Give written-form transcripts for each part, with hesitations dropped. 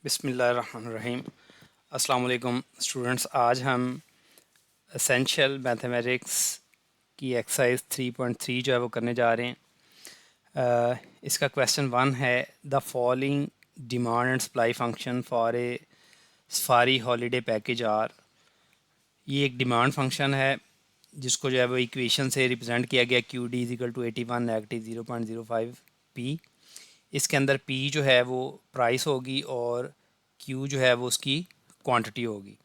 बिस्मिल्लाहिर्रहमानिर्रहीम। अस्सलाम वालेकुम स्टूडेंट्स। आज हम एसेंशियल मैथमेटिक्स की एक्सरसाइज 3.3 जो है वो करने जा रहे हैं। इसका क्वेश्चन वन है, the following demand and supply function for a safari holiday package are. ये एक डिमांड फंक्शन है जिसको जो है वो इक्वेशन से रिप्रेजेंट किया गया, Q D is equal to 81 negative 0.05 P. इसके अंदर पी जो है वो प्राइस होगी और क्यू जो है वो उसकी क्वांटिटी होगी।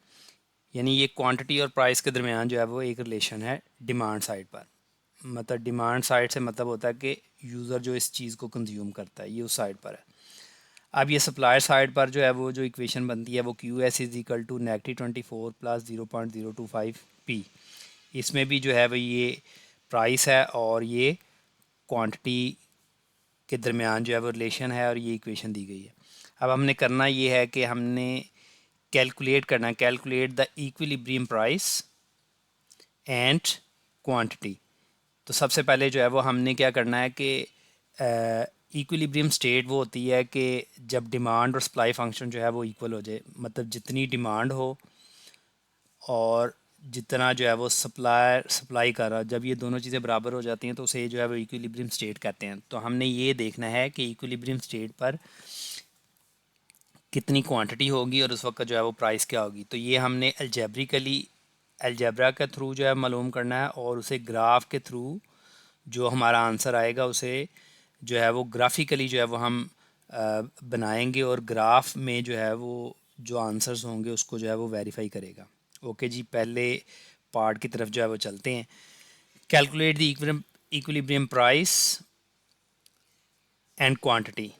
यानी ये क्वांटिटी और प्राइस के दरमियान जो है वो एक रिलेशन है डिमांड साइड पर। मतलब डिमांड साइड से मतलब होता है कि यूज़र जो इस चीज़ को कंज्यूम करता है ये उस साइड पर है। अब ये सप्लायर साइड पर जो है वो जो इक्वेशन बनती है वो Q S is equal to -24 plus 0.025 P. इसमें भी जो है वो ये प्राइस है और ये क्वांटिटी के दरमियान जो है वो रिलेशन है और ये इक्वेशन दी गई है। अब हमने करना ये है कि हमने कैलकुलेट करना है, calculate the equilibrium price and quantity. तो सबसे पहले जो है वो हमने क्या करना है कि इक्विलिब्रियम स्टेट वो होती है कि जब डिमांड और सप्लाई फंक्शन जो है वो इक्वल हो जाए, मतलब जितनी डिमांड हो और जितना जो है वो सप्लाई कर रहा, जब ये दोनों चीज़ें बराबर हो जाती हैं तो उसे जो है वो इक्विलिब्रियम स्टेट कहते हैं। तो हमने ये देखना है कि इक्विलिब्रियम स्टेट पर कितनी क्वांटिटी होगी और उस वक्त जो है वो प्राइस क्या होगी। तो ये हमने अलजेब्रा के थ्रू जो है मालूम करना है और उसे ग्राफ के थ्रू जो हमारा आंसर आएगा उसे जो है वो ग्राफिकली जो है वो हम बनाएंगे और ग्राफ में जो है वो जो आंसर्स होंगे उसको जो है वो वेरीफाई करेगा। ओके जी, पहले पार्ट की तरफ जो है वो चलते हैं। Calculate the equilibrium price and quantity.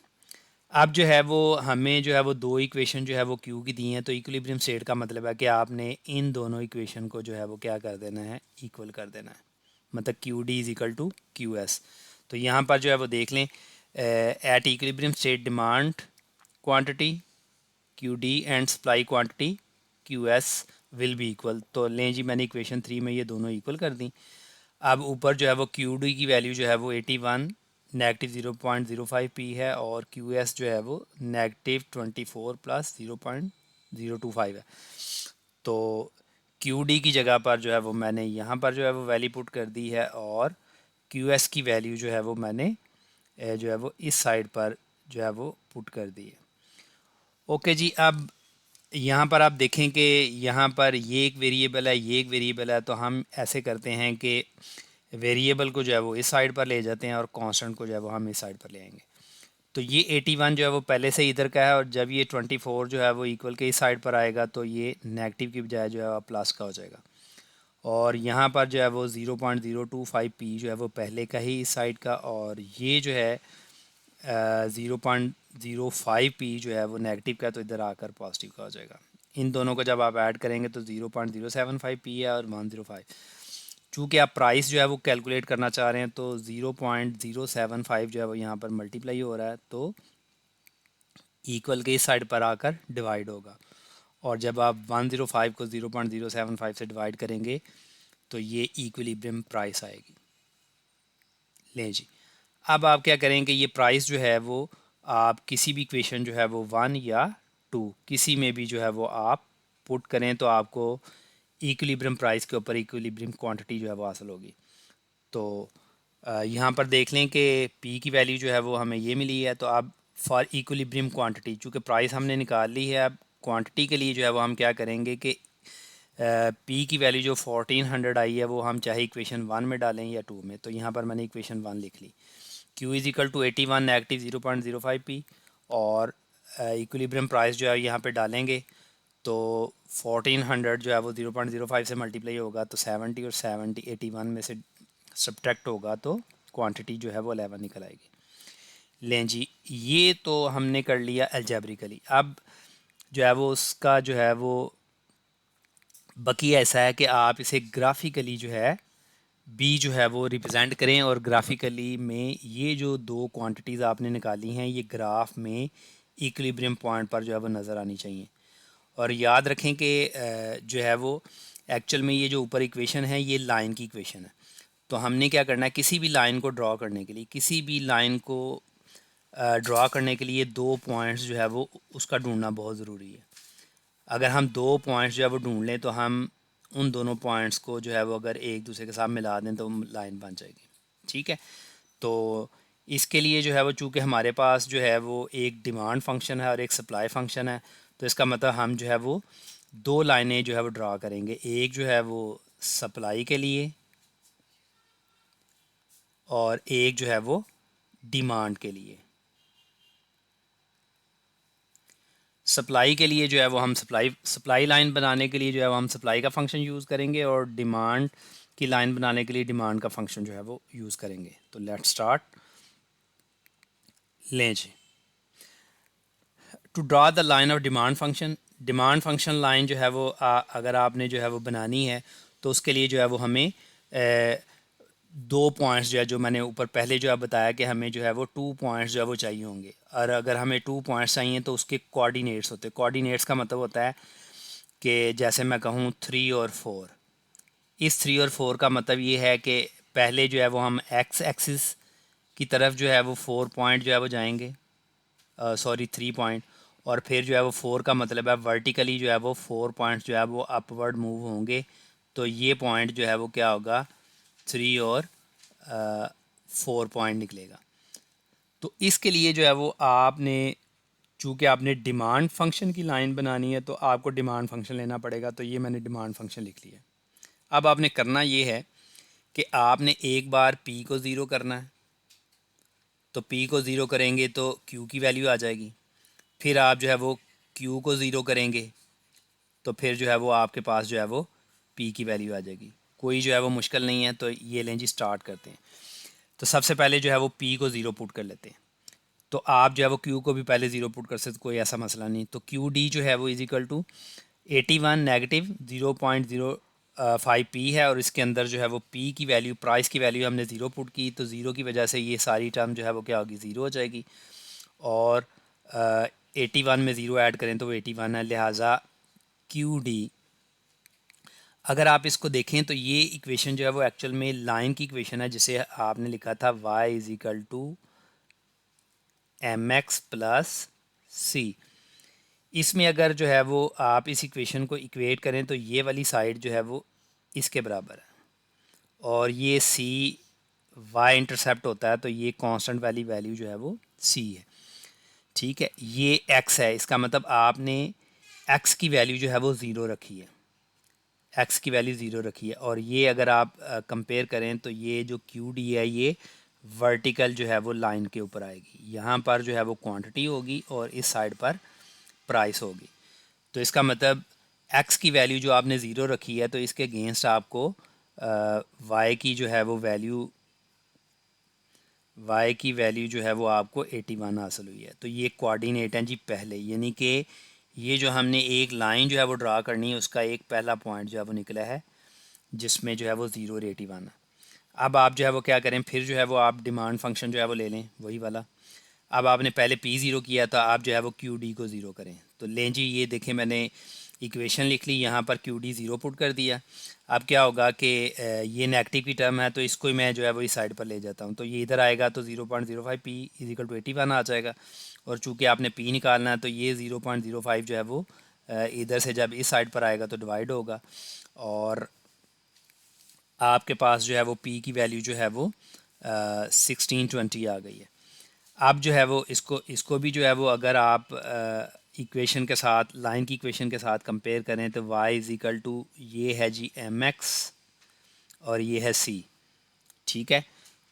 अब जो है वो हमें जो है वो दो इक्वेशन जो है वो क्यू की दी हैं। तो इक्विलिब्रियम स्टेट का मतलब है कि आपने इन दोनों इक्वेशन को जो है वो क्या कर देना है, इक्वल कर देना है। मतलब Q D is equal to Q S. तो यहाँ पर जो है वो देख लें, at equilibrium state demand quantity Q D and supply quantity Q S will be equal. तो लें जी, मैंने इक्वेशन 3 में ये दोनों इक्वल कर दी। अब ऊपर जो है वो क्यू डी की वैल्यू जो है वो 81 नेगेटिव 0.05 पी है और क्यू एस जो है वो -24 प्लस 0.025 है। तो क्यू डी की जगह पर जो है वो मैंने यहाँ पर जो है वो वैल्यू पुट कर दी है और क्यू एस की वैल्यू जो है वो मैंने जो है वो इस साइड पर जो है वो पुट कर दी है। ओके जी, अब यहाँ पर आप देखें कि यहाँ पर ये एक वेरिएबल है, ये एक वेरिएबल है। तो हम ऐसे करते हैं कि वेरिएबल को जो है वो इस साइड पर ले जाते हैं और कांस्टेंट को जो है वो हम इस साइड पर ले आएंगे। तो ये 81 जो है वो पहले से इधर का है और जब ये 24 जो है वो इक्वल के इस साइड पर आएगा तो ये नेगेटिव की बजाय जो है वो प्लस का हो जाएगा। और यहाँ पर जो है वो 0.025 पी जो है वो पहले का ही इस साइड का और ये जो है 0.05 पी जो है वो नेगेटिव का, तो इधर आकर पॉजिटिव का हो जाएगा। इन दोनों को जब आप ऐड करेंगे तो 0.075 पी है और 105। चूँकि आप प्राइस जो है वो कैलकुलेट करना चाह रहे हैं तो 0.075 जो है वो यहाँ पर मल्टीप्लाई हो रहा है तो इक्वल के इस साइड पर आकर डिवाइड होगा। और जब आप 105 को 0.075 से डिवाइड करेंगे तो ये इक्विलिब्रियम प्राइस आएगी। लें जी, अब आप क्या करेंगे, ये प्राइस जो है वो आप किसी भी इक्वेशन जो है वो 1 या 2 किसी में भी जो है वो आप पुट करें तो आपको इक्विलिब्रियम प्राइस के ऊपर इक्विलिब्रियम क्वांटिटी जो है वो हासिल होगी। तो यहाँ पर देख लें कि पी की वैल्यू जो है वो हमें ये मिली है। तो अब फॉर इक्विलिब्रियम क्वांटिटी, चूँकि प्राइस हमने निकाल ली है, अब क्वांटिटी के लिए जो है वो हम क्या करेंगे कि पी की वैल्यू जो 1400 आई है वो हम चाहे इक्वेशन 1 में डालें या 2 में। तो यहाँ पर मैंने इक्वेशन 1 लिख ली, Q is equal to 81 negative 0.05 P और इक्विलिब्रियम प्राइस जो है यहाँ पे डालेंगे तो 1400 जो है वो 0.05 से मल्टीप्लाई होगा तो 70 और 70 81 में से सब्ट्रैक्ट होगा तो क्वांटिटी जो है वो 11 निकल आएगी। लें जी, ये तो हमने कर लिया अलजेब्रिकली। अब जो है वो उसका जो है वो बाकी ऐसा है कि आप इसे ग्राफिकली जो है बी जो है वो रिप्रेजेंट करें और ग्राफिकली में ये जो दो क्वांटिटीज़ आपने निकाली हैं ये ग्राफ में इक्विलिब्रियम पॉइंट पर जो है वो नज़र आनी चाहिए। और याद रखें कि जो है वो एक्चुअल में ये जो ऊपर इक्वेशन है ये लाइन की इक्वेशन है। तो हमने क्या करना है, किसी भी लाइन को ड्रॉ करने के लिए, किसी भी लाइन को ड्रा करने के लिए दो पॉइंट्स जो है वो उसका ढूंढना बहुत ज़रूरी है। अगर हम दो पॉइंट्स जो है वो ढूंढ लें तो हम उन दोनों पॉइंट्स को जो है वो अगर एक दूसरे के साथ मिला दें तो लाइन बन जाएगी। ठीक है, तो इसके लिए जो है वो चूँकि हमारे पास जो है वो एक डिमांड फंक्शन है और एक सप्लाई फंक्शन है, तो इसका मतलब हम जो है वो दो लाइनें जो है वो ड्रा करेंगे, एक जो है वो सप्लाई के लिए और एक जो है वो डिमांड के लिए। सप्लाई के लिए जो है वो हम सप्लाई लाइन बनाने के लिए जो है वो हम सप्लाई का फंक्शन यूज़ करेंगे और डिमांड की लाइन बनाने के लिए डिमांड का फंक्शन जो है वो यूज़ करेंगे। तो लेट्स स्टार्ट। लें जी, to draw the line of demand function line जो है वो अगर आपने जो है वो बनानी है तो उसके लिए जो है वो हमें दो पॉइंट्स जो है, जो मैंने ऊपर पहले जो है बताया कि हमें जो है वो 2 पॉइंट्स जो है वो चाहिए होंगे, और अगर हमें 2 पॉइंट्स चाहिए तो उसके कोऑर्डिनेट्स होते हैं। कोऑर्डिनेट्स का मतलब होता है कि जैसे मैं कहूँ 3 और 4, इस 3 और 4 का मतलब ये है कि पहले जो है वो हम एक्स एक्सिस की तरफ जो है वो 4 पॉइंट जो है वो जाएंगे, सॉरी 3 पॉइंट, और फिर जो है वो 4 का मतलब है वर्टिकली जो है वो 4 पॉइंट्स जो है वो अपवर्ड मूव होंगे। तो ये पॉइंट जो है वो क्या होगा, 3 और 4 पॉइंट निकलेगा। तो इसके लिए जो है वो आपने, चूँकि आपने डिमांड फंक्शन की लाइन बनानी है तो आपको डिमांड फंक्शन लेना पड़ेगा। तो ये मैंने डिमांड फंक्शन लिख लिया। अब आपने करना ये है कि आपने एक बार पी को ज़ीरो करना है, तो पी को ज़ीरो करेंगे तो क्यू की वैल्यू आ जाएगी। फिर आप जो है वो क्यू को ज़ीरो करेंगे तो फिर जो है वो आपके पास जो है वो पी की वैल्यू आ जाएगी। कोई जो है वो मुश्किल नहीं है। तो ये लें जी, स्टार्ट करते हैं। तो सबसे पहले जो है वो पी को ज़ीरो पुट कर लेते हैं। तो आप जो है वो क्यू को भी पहले ज़ीरो पुट कर सकते, कोई ऐसा मसला नहीं। तो क्यू डी जो है वो is equal to 81 negative 0.05 P है, और इसके अंदर जो है वो पी की वैल्यू, प्राइस की वैल्यू हमने ज़ीरो पुट की, तो ज़ीरो की वजह से ये सारी टर्म जो है वो क्या होगी, ज़ीरो हो जाएगी। और 81 में ज़ीरो ऐड करें तो वो 81 है, लिहाजा क्यू डी, अगर आप इसको देखें तो ये इक्वेशन जो है वो एक्चुअल में लाइन की इक्वेशन है, जिसे आपने लिखा था y is equal to M X plus C. इसमें अगर जो है वो आप इस इक्वेशन को इक्वेट करें तो ये वाली साइड जो है वो इसके बराबर है, और ये सी वाई इंटरसेप्ट होता है, तो ये कांस्टेंट वाली वैल्यू जो है वो सी है। ठीक है, ये एक्स है, इसका मतलब आपने एक्स की वैल्यू जो है वो ज़ीरो रखी है, एक्स की वैल्यू ज़ीरो रखी है। और ये अगर आप कंपेयर करें तो ये जो क्यू डी है ये वर्टिकल जो है वो लाइन के ऊपर आएगी। यहाँ पर जो है वो क्वांटिटी होगी और इस साइड पर प्राइस होगी। तो इसका मतलब एक्स की वैल्यू जो आपने ज़ीरो रखी है तो इसके अगेंस्ट आपको वाई की जो है वो वैल्यू, वाई की वैल्यू जो है वो आपको 81 हासिल हुई है। तो ये कोऑर्डिनेट हैं जी पहले, यानी कि ये जो हमने एक लाइन जो है वो ड्रा करनी है उसका एक पहला पॉइंट जो है वो निकला है जिसमें जो है वो 0 और 81 है। अब आप जो है वो क्या करें, फिर जो है वो आप डिमांड फंक्शन जो है वो ले लें, वही वाला। अब आपने पहले पी ज़ीरो किया था, आप जो है वो क्यू डी को ज़ीरो करें। तो लें जी, ये देखें मैंने इक्वेशन लिख ली, यहाँ पर क्यू डी ज़ीरो पुट कर दिया। अब क्या होगा कि ये नेगेटिव की टर्म है तो इसको ही मैं जो है वो इस साइड पर ले जाता हूँ, तो ये इधर आएगा तो 0.05 पी इज इक्वल टू 81 आ जाएगा। और चूँकि आपने पी निकालना है तो ये 0.05 जो है वो इधर से जब इस साइड पर आएगा तो डिवाइड होगा, और आपके पास जो है वो पी की वैल्यू जो है वो 1620 आ गई है। अब जो है वो इसको इसको भी जो है वो अगर आप इक्वेशन के साथ, लाइन की इक्वेशन के साथ कंपेयर करें तो y इज़ इक्वल टू, ये है जी एम एक्स और ये है c। ठीक है,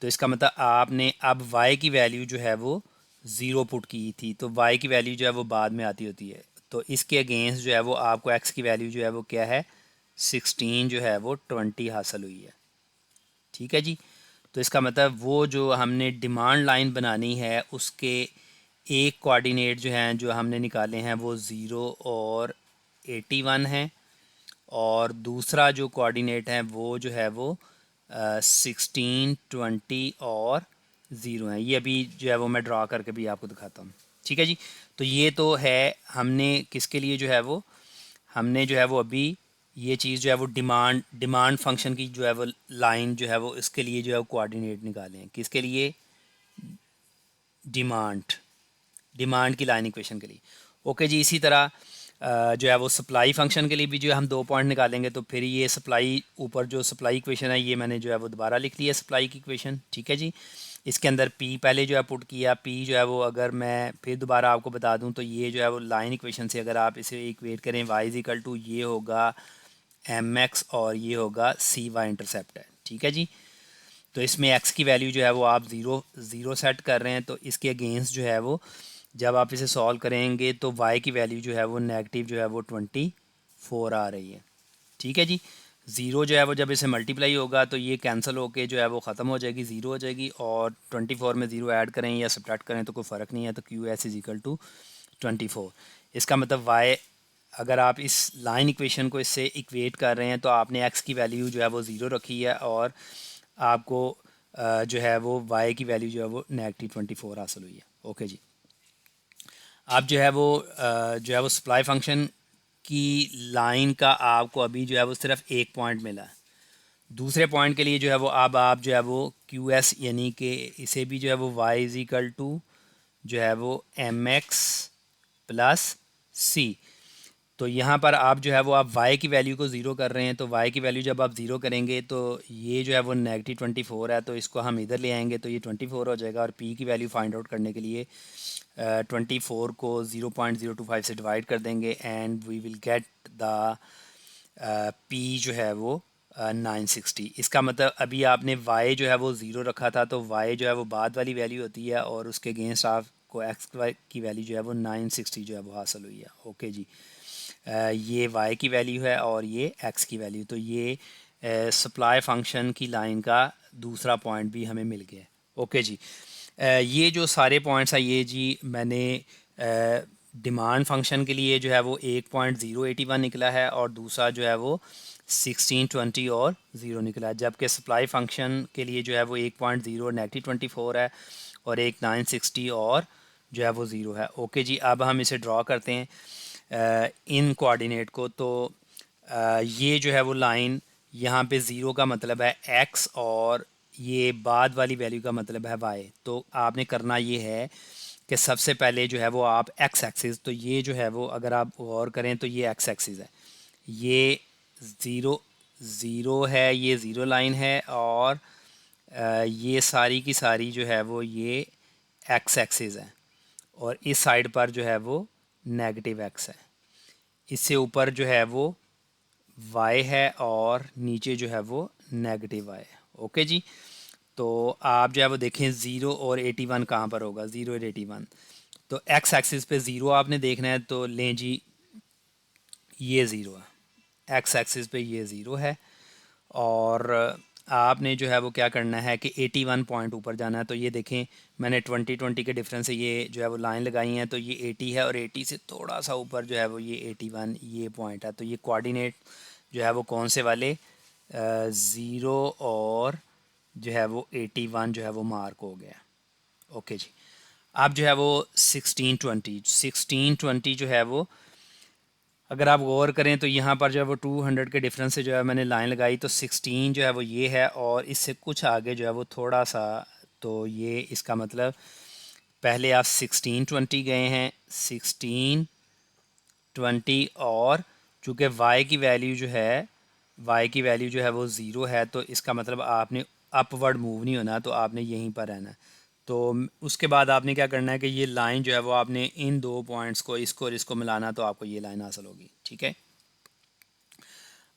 तो इसका मतलब आपने अब y की वैल्यू जो है वो ज़ीरो पुट की थी, तो y की वैल्यू जो है वो बाद में आती होती है। तो इसके अगेंस्ट जो है वो आपको x की वैल्यू जो है वो क्या है, 16 जो है वो 20 हासिल हुई है। ठीक है जी, तो इसका मतलब वो जो हमने डिमांड लाइन बनानी है उसके एक कोऑर्डिनेट जो हैं जो हमने निकाले हैं वो 0 और 81 हैं, और दूसरा जो कोऑर्डिनेट है वो जो है वो 16 20 और 0 है। ये अभी जो है वो मैं ड्रा करके भी आपको दिखाता हूँ। ठीक है जी, तो ये तो है हमने किसके लिए जो है वो, हमने जो है वो अभी ये चीज़ जो है वो डिमांड फंक्शन की जो है वो लाइन जो है वो इसके लिए जो है वो कोऑर्डिनेट निकाले हैं, किसके लिए, डिमांड डिमांड की लाइन इक्वेशन के लिए। ओके जी, इसी तरह जो है वो सप्लाई फंक्शन के लिए भी जो है हम 2 पॉइंट निकालेंगे, तो फिर ये सप्लाई ऊपर जो सप्लाई इक्वेशन है ये मैंने जो है वो दोबारा लिख लिया सप्लाई की इक्वेशन, ठीक है जी। इसके अंदर पी पहले जो है पुट किया, पी जो है वो अगर मैं फिर दोबारा आपको बता दूं तो ये जो है वो लाइन इक्वेशन से अगर आप इसे इक्वेट करें वाई इज इक्वल टू ये होगा एम एक्स और ये होगा सी वाई इंटरसेप्ट है, ठीक है जी। तो इसमें एक्स की वैल्यू जो है वो आप ज़ीरो ज़ीरो सेट कर रहे हैं, तो इसके अगेंस्ट जो है वो जब आप इसे सॉल्व करेंगे तो वाई की वैल्यू जो है वो नेगेटिव जो है वो 24 आ रही है, ठीक है जी। ज़ीरो जो है वो जब इसे मल्टीप्लाई होगा तो ये कैंसिल होके जो है वो ख़त्म हो जाएगी, ज़ीरो हो जाएगी, और 24 में ज़ीरो ऐड करें या सब्ट्रैक्ट करें तो कोई फ़र्क नहीं है, तो Q S is equal to 24। इसका मतलब वाई, अगर आप इस लाइन इक्वेशन को इससे इक्वेट कर रहे हैं तो आपने एक्स की वैल्यू जो है वो ज़ीरो रखी है और आपको जो है वो वाई की वैल्यू जो है वो नेगेटिव 24 हासिल हुई है। ओके जी, आप जो है वो सप्लाई फंक्शन की लाइन का आपको अभी जो है वो सिर्फ एक पॉइंट मिला है। दूसरे पॉइंट के लिए जो है वो अब आप जो है वो क्यू एस यानी कि इसे भी जो है वो वाई इज इक्वल टू जो है वो एम एक्स प्लस सी, तो यहाँ पर आप जो है वो आप y की वैल्यू को ज़ीरो कर रहे हैं, तो y की वैल्यू जब आप ज़ीरो करेंगे तो ये जो है वो नेगेटिव 24 है, तो इसको हम इधर ले आएंगे तो ये 24 हो जाएगा, और p की वैल्यू फाइंड आउट करने के लिए 24 को 0.025 से डिवाइड कर देंगे and we will get the p जो है वो 960। इसका मतलब अभी आपने y जो है वो ज़ीरो रखा था, तो y जो है वो बाद वाली वैल्यू होती है और उसके अगेंस्ट आपको x की वैल्यू जो है वो 960 जो है वो हासिल हुई है। ओके जी, ये y की वैल्यू है और ये x की वैल्यू, तो ये सप्लाई फंक्शन की लाइन का दूसरा पॉइंट भी हमें मिल गया। ओके जी, ये जो सारे पॉइंट्स हैं ये जी मैंने डिमांड फंक्शन के लिए जो है वो 1.081 निकला है और दूसरा जो है वो 1620 और ज़ीरो निकला है, जबकि सप्लाई फंक्शन के लिए जो है वो 1.0 नेगेटिव 24 है और एक 960 और जो है वो ज़ीरो है। ओके जी, अब हम इसे ड्रॉ करते हैं इन कोऑर्डिनेट को, तो ये जो है वो लाइन यहाँ पे ज़ीरो का मतलब है एक्स और ये बाद वाली वैल्यू का मतलब है वाई। तो आपने करना ये है कि सबसे पहले जो है वो आप एक्स एक्सिस, तो ये जो है वो अगर आप गौर करें तो ये एक्स एक्सिस है, ये ज़ीरो ज़ीरो है, ये ज़ीरो लाइन है, और ये सारी की सारी जो है वो ये एक्स एक्सिस है, और इस साइड पर जो है वो नेगेटिव एक्स है, इससे ऊपर जो है वो y है और नीचे जो है वो नेगेटिव y है। ओके जी, तो आप जो है वो देखें ज़ीरो और 81 कहाँ पर होगा, ज़ीरो और 81, तो x एक्सिस पे ज़ीरो आपने देखना है, तो लें जी ये ज़ीरो है, x एक्सिस पे ये ज़ीरो है, और आपने जो है वो क्या करना है कि 81 पॉइंट ऊपर जाना है, तो ये देखें मैंने 20 के डिफरेंस से ये जो है वो लाइन लगाई है, तो ये 80 है और 80 से थोड़ा सा ऊपर जो है वो ये 81 ये पॉइंट है, तो ये कोऑर्डिनेट जो है वो कौन से वाले ज़ीरो और जो है वो 81 जो है वो मार्क हो गया। ओके जी, अब जो है वो 1620 जो है वो अगर आप गौर करें तो यहाँ पर जो है वो 200 के डिफरेंस से जो है मैंने लाइन लगाई, तो 16 जो है वो ये है और इससे कुछ आगे जो है वो थोड़ा सा, तो ये इसका मतलब पहले आप 1620 गए हैं, 1620, और चूँकि y की वैल्यू जो है वो ज़ीरो है, तो इसका मतलब आपने अपवर्ड मूव नहीं होना, तो आपने यहीं पर रहना है। तो उसके बाद आपने क्या करना है कि ये लाइन जो है वो आपने इन दो पॉइंट्स को इसको और इसको मिलाना, तो आपको ये लाइन हासिल होगी, ठीक है।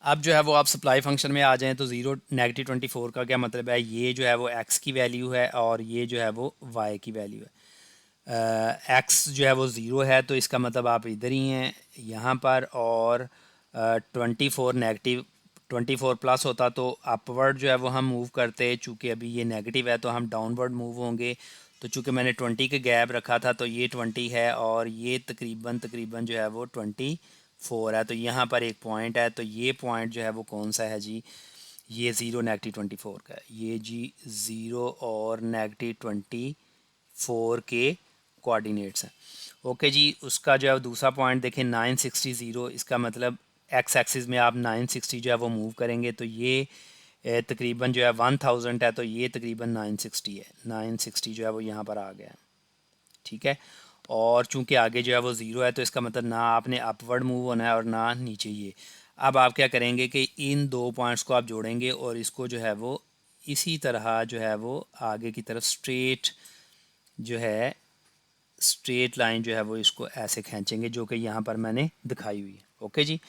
अब जो है वो आप सप्लाई फंक्शन में आ जाएं, तो ज़ीरो नेगेटिव 24 का क्या मतलब है, ये जो है वो एक्स की वैल्यू है और ये जो है वो वाई की वैल्यू है। एक्स जो है वो ज़ीरो है, तो इसका मतलब आप इधर ही हैं यहाँ पर, और 24 नेगेटिव 24 प्लस होता तो अपवर्ड जो है वो हम मूव करते, चूँकि अभी ये नेगेटिव है तो हम डाउनवर्ड मूव होंगे, तो चूँकि मैंने 20 के गैप रखा था तो ये 20 है और ये तकरीबन तकरीबन जो है वो 24 है, तो यहाँ पर एक पॉइंट है, तो ये पॉइंट जो है वो कौन सा है जी, ये ज़ीरो नेगेटिव 24 का है, ये जी ज़ीरो और नेगेटिव 24 के कोऑर्डिनेट्स हैं। ओके जी, उसका जो है दूसरा पॉइंट देखें 960 ज़ीरो, इसका मतलब एक्स एक्सिस में आप 960 जो है वो मूव करेंगे, तो ये तकरीबन जो है 1000 है, तो ये तकरीबन 960 है, 960 जो है वो यहाँ पर आ गया है। ठीक है। और चूंकि आगे जो है वो ज़ीरो है तो इसका मतलब ना आपने अपवर्ड मूव होना है और ना नीचे ये। अब आप क्या करेंगे कि इन दो पॉइंट्स को आप जोड़ेंगे और इसको जो है वो इसी तरह जो है वो आगे की तरफ स्ट्रेट जो है स्ट्रेट लाइन जो है वो इसको ऐसे खींचेंगे जो कि यहाँ पर मैंने दिखाई हुई है। ओके जी।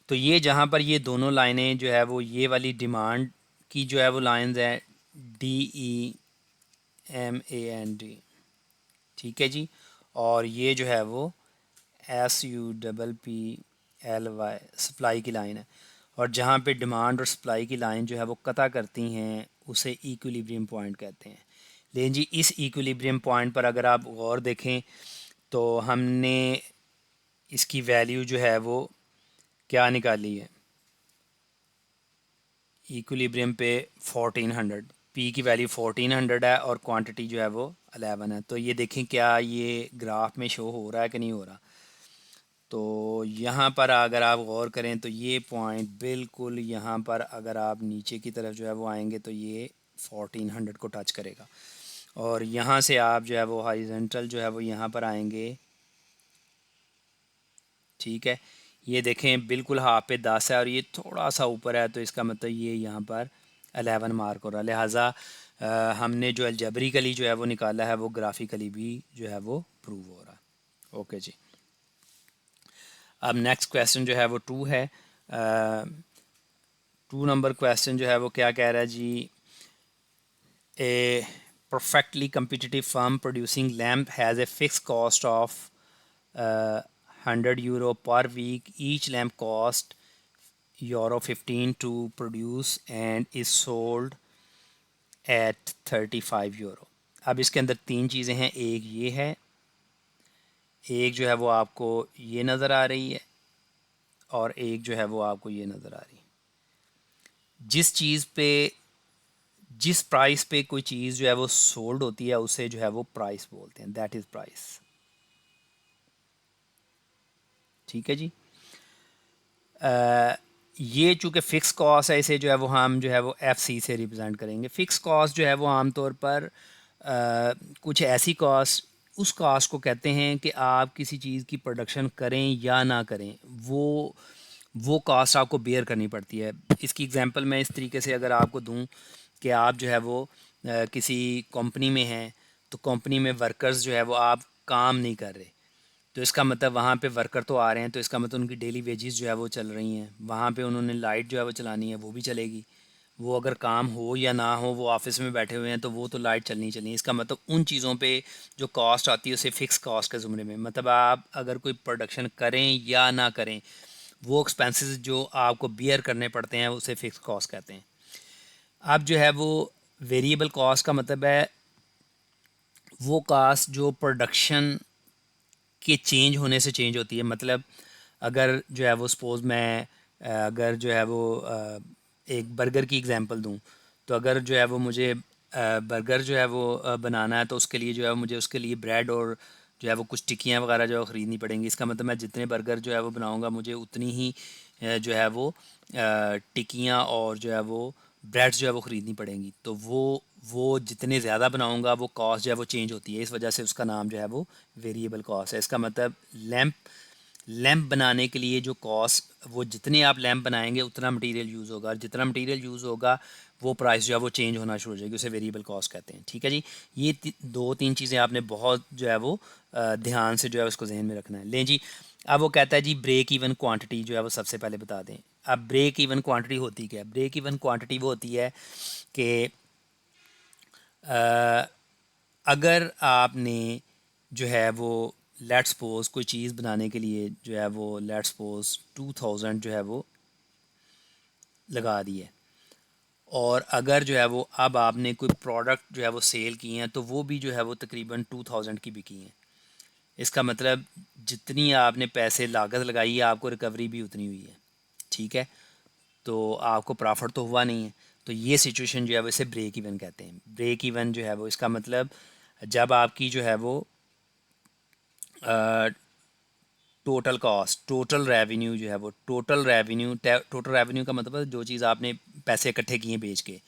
तो ये जहाँ पर ये दोनों लाइनें जो है वो ये वाली डिमांड की जो है वो लाइंस है DEMAND, ठीक है जी। और ये जो है वो SUPPLY सप्लाई की लाइन है। और जहाँ पे डिमांड और सप्लाई की लाइन जो है वो कता करती हैं उसे इक्विलिब्रियम पॉइंट कहते हैं। लेकिन जी इस इक्विलिब्रियम पॉइंट पर अगर आप गौर देखें तो हमने इसकी वैल्यू जो है वो क्या निकाली है इक्विलिब्रियम पे 1400, पी की वैल्यू 1400 है और क्वांटिटी जो है वो 11 है। तो ये देखें क्या ये ग्राफ में शो हो रहा है कि नहीं हो रहा। तो यहाँ पर अगर आप गौर करें तो ये पॉइंट बिल्कुल यहाँ पर अगर आप नीचे की तरफ जो है वो आएंगे तो ये 1400 को टच करेगा। और यहाँ से आप जो है वो हॉरिजॉन्टल जो है वो यहाँ पर आएंगे, ठीक है। ये देखें बिल्कुल हाफ पे 10 है और ये थोड़ा सा ऊपर है तो इसका मतलब ये यहाँ पर 11 मार्क हो रहा है। लिहाजा हमने जो अलजबरिकली जो है वो निकाला है वो ग्राफिकली भी जो है वो प्रूव हो रहा है। ओके जी। अब नेक्स्ट क्वेश्चन जो है वो 2 है। 2 नंबर क्वेश्चन जो है वो क्या कह रहा है जी। ए perfectly competitive firm producing lamp has a fixed cost of €100 per week. Each lamp cost €15 to produce and is sold at €35। अब इसके अंदर तीन चीज़ें हैं, एक ये है, एक जो है वो आपको ये नज़र आ रही है और एक जो है वो आपको ये नज़र आ रही है। जिस चीज़ पे जिस प्राइस पे कोई चीज़ जो है वो सोल्ड होती है उसे जो है वो प्राइस बोलते हैं, दैट इज़ प्राइस। ठीक है जी। ये चूँकि फ़िक्स कॉस्ट है इसे जो है वो हम जो है वो FC से रिप्रेजेंट करेंगे। फ़िक्स कॉस्ट जो है वो आमतौर पर कुछ ऐसी कॉस्ट उस कॉस्ट को कहते हैं कि आप किसी चीज़ की प्रोडक्शन करें या ना करें वो कॉस्ट आपको बेयर करनी पड़ती है। इसकी एग्जांपल मैं इस तरीके से अगर आपको दूं कि आप जो है वो किसी कंपनी में हैं तो कंपनी में वर्कर्स जो है वो आप काम नहीं कर रहे तो इसका मतलब वहाँ पे वर्कर तो आ रहे हैं तो इसका मतलब उनकी डेली वेजेस जो है वो चल रही हैं। वहाँ पे उन्होंने लाइट जो है वो चलानी है वो भी चलेगी। वो अगर काम हो या ना हो वो ऑफिस में बैठे हुए हैं तो वो तो लाइट चलनी ही चलनी है। इसका मतलब उन चीज़ों पे जो कॉस्ट आती है उसे फ़िक्स कॉस्ट के ज़ुमरे में, मतलब आप अगर कोई प्रोडक्शन करें या ना करें वो एक्सपेंसेस जो आपको बियर करने पड़ते हैं उसे फ़िक्स कॉस्ट कहते हैं। अब जो है वो वेरिएबल कॉस्ट का मतलब है वो कॉस्ट जो प्रोडक्शन के चेंज होने से चेंज होती है। मतलब अगर जो है वो सपोज़ मैं अगर जो है वो एक बर्गर की एग्जांपल दूं तो अगर जो है वो मुझे बर्गर जो है वो बनाना है तो उसके लिए जो है मुझे उसके लिए ब्रेड और जो है वो कुछ टिक्कियाँ वगैरह जो है ख़रीदनी पड़ेंगी। इसका मतलब मैं जितने बर्गर जो है वो बनाऊंगा मुझे उतनी ही जो है वो टिक्कियाँ और जो है वो ब्रेड्स जो है वो ख़रीदनी पड़ेंगी। तो वो जितने ज़्यादा बनाऊंगा वो कॉस्ट जो है वो चेंज होती है। इस वजह से उसका नाम जो है वो वेरिएबल कॉस्ट है। इसका मतलब लैंप बनाने के लिए जो कॉस्ट वो जितने आप लैंप बनाएंगे उतना मटेरियल यूज़ होगा और जितना मटेरियल यूज़ होगा वो प्राइस जो है वो चेंज होना शुरू हो जाएगी, उसे वेरिएबल कॉस्ट कहते हैं। ठीक है जी। ये दो तीन चीज़ें आपने बहुत जो है वो ध्यान से जो है उसको जहन में रखना है। लें जी। अब वो कहता है जी ब्रेक इवन क्वांटिटी जो है वो सबसे पहले बता दें। अब ब्रेक इवन क्वांटिटी होती क्या है? ब्रेक इवन क्वांटिटी वो होती है कि अगर आपने जो है वो लेट्स सपोज कोई चीज़ बनाने के लिए जो है वो लेट्स सपोज 2000 जो है वो लगा दी है और अगर जो है वो अब आपने कोई प्रोडक्ट जो है वो सेल किए हैं तो वो भी जो है वो तकरीबन 2000 की बिकी हैं। इसका मतलब जितनी आपने पैसे लागत लगाई है आपको रिकवरी भी उतनी हुई है। ठीक है। तो आपको प्रॉफिट तो हुआ नहीं है। तो ये सिचुएशन जो है वो इसे ब्रेक इवन कहते हैं। ब्रेक इवन जो है वो इसका मतलब जब आपकी जो है वो टोटल कॉस्ट टोटल रेवेन्यू जो है वो टोटल रेवेन्यू का मतलब जो चीज़ आपने पैसे इकट्ठे किए बेच के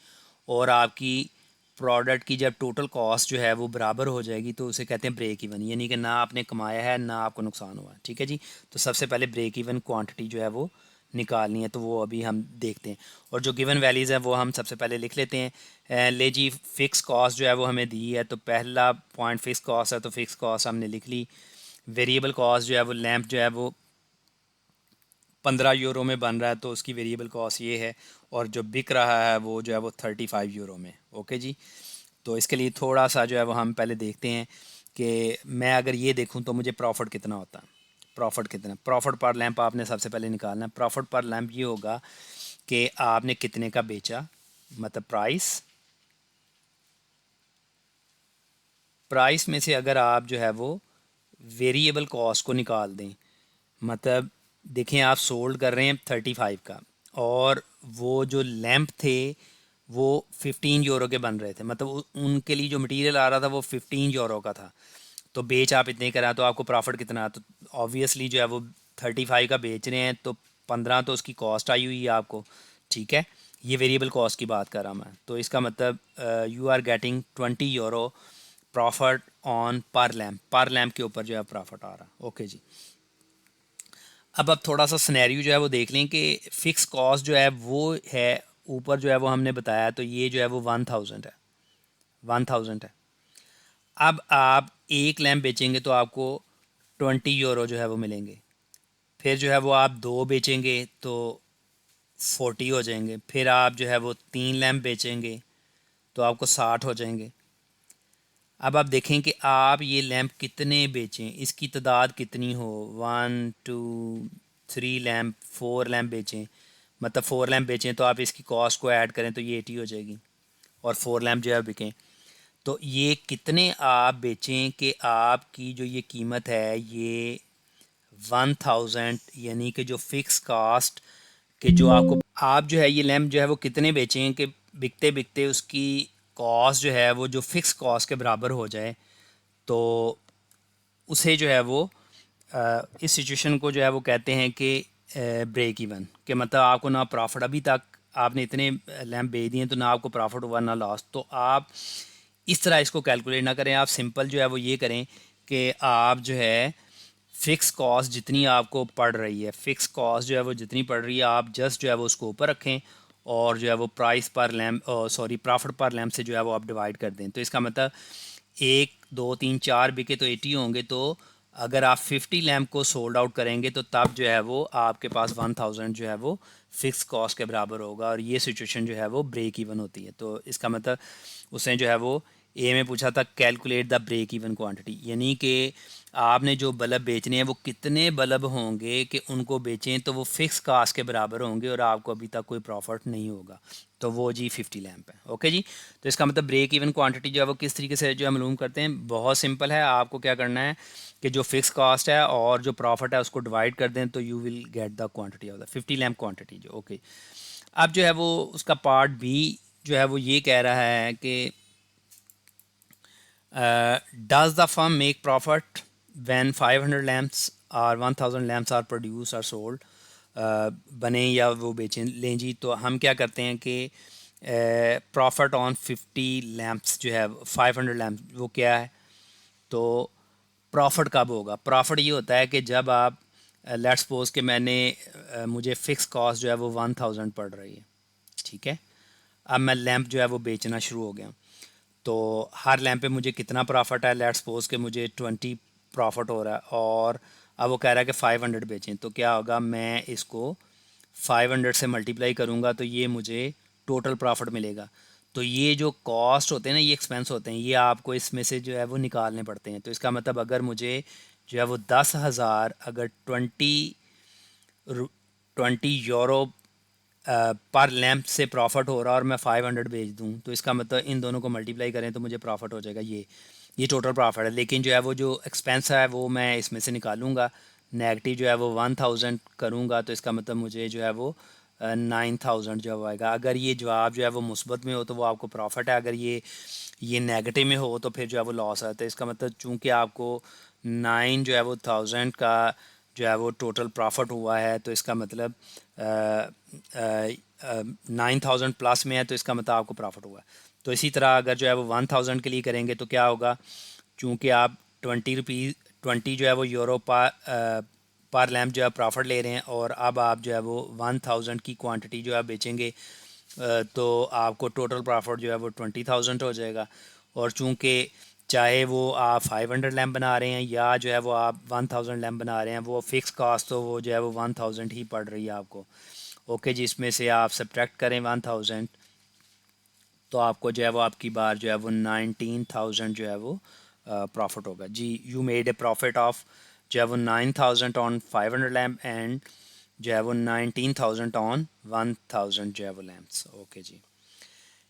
और आपकी प्रोडक्ट की जब टोटल कॉस्ट जो है वो बराबर हो जाएगी तो उसे कहते हैं ब्रेक इवन, यानी कि ना आपने कमाया है ना आपको नुकसान हुआ है। ठीक है जी। तो सबसे पहले ब्रेक इवन क्वांटिटी जो है वो निकालनी है, तो वो अभी हम देखते हैं। और जो गिवन वैल्यूज़ हैं वो हम सबसे पहले लिख लेते हैं। ले जी, फ़िक्स कॉस्ट जो है वो हमें दी है, तो पहला पॉइंट फ़िक्स कॉस्ट है, तो फ़िक्स कॉस्ट हमने लिख ली। वेरिएबल कॉस्ट जो है वो लैंप जो है वो 15 यूरो में बन रहा है, तो उसकी वेरिएबल कॉस्ट ये है। और जो बिक रहा है वो जो है वो 35 यूरो में। ओके जी। तो इसके लिए थोड़ा सा जो है वो हम पहले देखते हैं कि मैं अगर ये देखूं तो मुझे प्रॉफिट कितना होता है। प्रॉफिट पर लैंप आपने सबसे पहले निकालना है। प्रॉफिट पर लैंप ये होगा कि आपने कितने का बेचा, मतलब प्राइस में से अगर आप जो है वो वेरिएबल कॉस्ट को निकाल दें, मतलब देखें आप सोल्ड कर रहे हैं 35 का, और वो जो लैंप थे वो 15 यूरो के बन रहे थे, मतलब उनके लिए जो मटेरियल आ रहा था वो 15 यूरो का था। तो बेच आप इतने करा तो आपको प्रॉफिट कितना, तो ऑब्वियसली जो है वो 35 का बेच रहे हैं, तो 15 तो उसकी कॉस्ट आई हुई है आपको। ठीक है, ये वेरिएबल कॉस्ट की बात कर रहा हूँ मैं। तो इसका मतलब you are getting 20 euro profit on per lamp के ऊपर जो है प्रॉफिट आ रहा। ओके जी। अब थोड़ा सा सिनेरियो जो है वो देख लें कि फ़िक्स कॉस्ट जो है वो है ऊपर जो है वो हमने बताया, तो ये जो है वो 1000 है, 1000 है। अब आप एक लैम्प बेचेंगे तो आपको 20 यूरो जो है वो मिलेंगे। फिर जो है वो आप दो बेचेंगे तो 40 हो जाएंगे। फिर आप जो है वो तीन लैम्प बेचेंगे तो आपको 60 हो जाएंगे। अब आप देखें कि आप ये लैंप कितने बेचें, इसकी तादाद कितनी हो। 1 2 3 लैंप, 4 लैंप बेचें, मतलब 4 लैंप बेचें तो आप इसकी कॉस्ट को ऐड करें तो ये 80 हो जाएगी। और 4 लैंप जो है बिकें, तो ये कितने आप बेचें कि आपकी जो ये कीमत है ये 1000, यानी कि जो फ़िक्स कास्ट कि जो आपको आप जो है ये लैंप जो है वो कितने बेचें कि बिकते बिकते उसकी कॉस्ट जो है वो जो फ़िक्स कॉस्ट के बराबर हो जाए। तो उसे जो है वो इस सिचुएशन को जो है वो कहते हैं कि ब्रेक इवन, कि मतलब आपको ना प्रॉफिट, अभी तक आपने इतने लैंप बेच दिए तो ना आपको प्रॉफिट हुआ ना लॉस। तो आप इस तरह इसको कैलकुलेट ना करें, आप सिंपल जो है वो ये करें कि आप जो है फ़िक्स कॉस्ट जितनी आपको पड़ रही है, फ़िक्स कॉस्ट जो है वो जितनी पड़ रही है, आप जस्ट जो है वो उसको ऊपर रखें और जो है वो प्राइस पर लैम्प, सॉरी, प्रॉफिट पर लैम्प से जो है वो आप डिवाइड कर दें। तो इसका मतलब 1 2 3 4 बिके तो 80 होंगे। तो अगर आप 50 लैम्प को सोल्ड आउट करेंगे तो तब जो है वो आपके पास 1000 जो है वो फ़िक्स कॉस्ट के बराबर होगा, और ये सिचुएशन जो है वो ब्रेक इवन होती है। तो इसका मतलब उसने जो है वो ए में पूछा था calculate the break even quantity, यानी कि आपने जो बल्ब बेचने हैं वो कितने बल्ब होंगे कि उनको बेचें तो वो फ़िक्स कास्ट के बराबर होंगे और आपको अभी तक कोई प्रॉफिट नहीं होगा। तो वो जी 50 लैंप है। ओके जी। तो इसका मतलब ब्रेक इवन क्वांटिटी जो है वो किस तरीके से जो है मालूम करते हैं, बहुत सिंपल है। आपको क्या करना है कि जो फिक्स कास्ट है और जो प्रॉफिट है उसको डिवाइड कर दें तो you will get the quantity of the 50 lamp quantity जो। ओके। अब जो है वो उसका पार्ट बी जो है वो ये कह रहा है कि does the firm make profit when 500 lamps or 1000 lamps are produced or sold? बने या वो बेचें लें जी, तो हम क्या करते हैं कि प्रॉफिट ऑन 50 लैम्प्स जो है 500 लैम्प वो क्या है। तो प्रॉफिट कब होगा, प्रॉफिट ये होता है कि जब आप लेट्स सपोज कि मुझे फ़िक्स कॉस्ट जो है वो 1000 पड़ रही है। ठीक है, अब मैं लैंप जो है वो बेचना शुरू हो गया, तो हर लैंप पे मुझे कितना प्रॉफिट है, लेट्स सपोज कि मुझे 20 प्रॉफिट हो रहा है, और अब वो कह रहा है कि 500 बेचें। तो क्या होगा, मैं इसको 500 से मल्टीप्लाई करूँगा तो ये मुझे टोटल प्रॉफिट मिलेगा। तो ये जो कॉस्ट होते हैं ना, ये एक्सपेंस होते हैं, ये आपको इसमें से जो है वो निकालने पड़ते हैं। तो इसका मतलब अगर मुझे जो है वो 10,000 अगर 20 यूरो पर लैंप से प्रॉफिट हो रहा है और मैं 500 बेच दूं, तो इसका मतलब इन दोनों को मल्टीप्लाई करें तो मुझे प्रॉफिट हो जाएगा ये टोटल प्रॉफिट है। लेकिन जो है वो जो एक्सपेंस है वो मैं इसमें से निकालूंगा, नेगेटिव जो है वो 1000 करूंगा, तो इसका मतलब मुझे जो है वो 9000 जो आएगा। अगर ये जवाब जो है वो मुस्बत में हो तो वो आपको प्रॉफिट है, अगर ये नेगेटिव में हो तो फिर जो है वो लॉस है। तो इसका मतलब चूंकि आपको 9 जो है वो 1000 का जो है वो टोटल प्रॉफिट हुआ है, तो इसका मतलब 9000 प्लस में है, तो इसका मतलब आपको प्रॉफिट हुआ है। तो इसी तरह अगर जो है वो 1000 के लिए करेंगे तो क्या होगा, चूँकि आप 20 रुपीज़ 20 जो है वो यूरो पर लैम्प जो है प्रॉफिट ले रहे हैं, और अब आप जो है वो 1000 की क्वांटिटी जो है बेचेंगे, तो आपको टोटल प्रॉफिट जो है वो 20,000 हो जाएगा। और चूँकि चाहे वो आप 500 लैम्प बना रहे हैं या जो है वो आप 1000 लैम्प बना रहे हैं, वो फ़िक्स कास्ट तो वो जो है वो 1000 ही पड़ रही है आपको। ओके जी, इसमें से आप सब्ट्रैक्ट करें 1000, तो आपको जो है वो आपकी बार जो है वो 19,000 जो है वो प्रॉफिट होगा जी। You made a profit of जो है वो 9,000 ऑन 500 लैम्प एंड जो है वो 19,000 ऑन 1000 जो है वो लैम्प्स। ओके जी,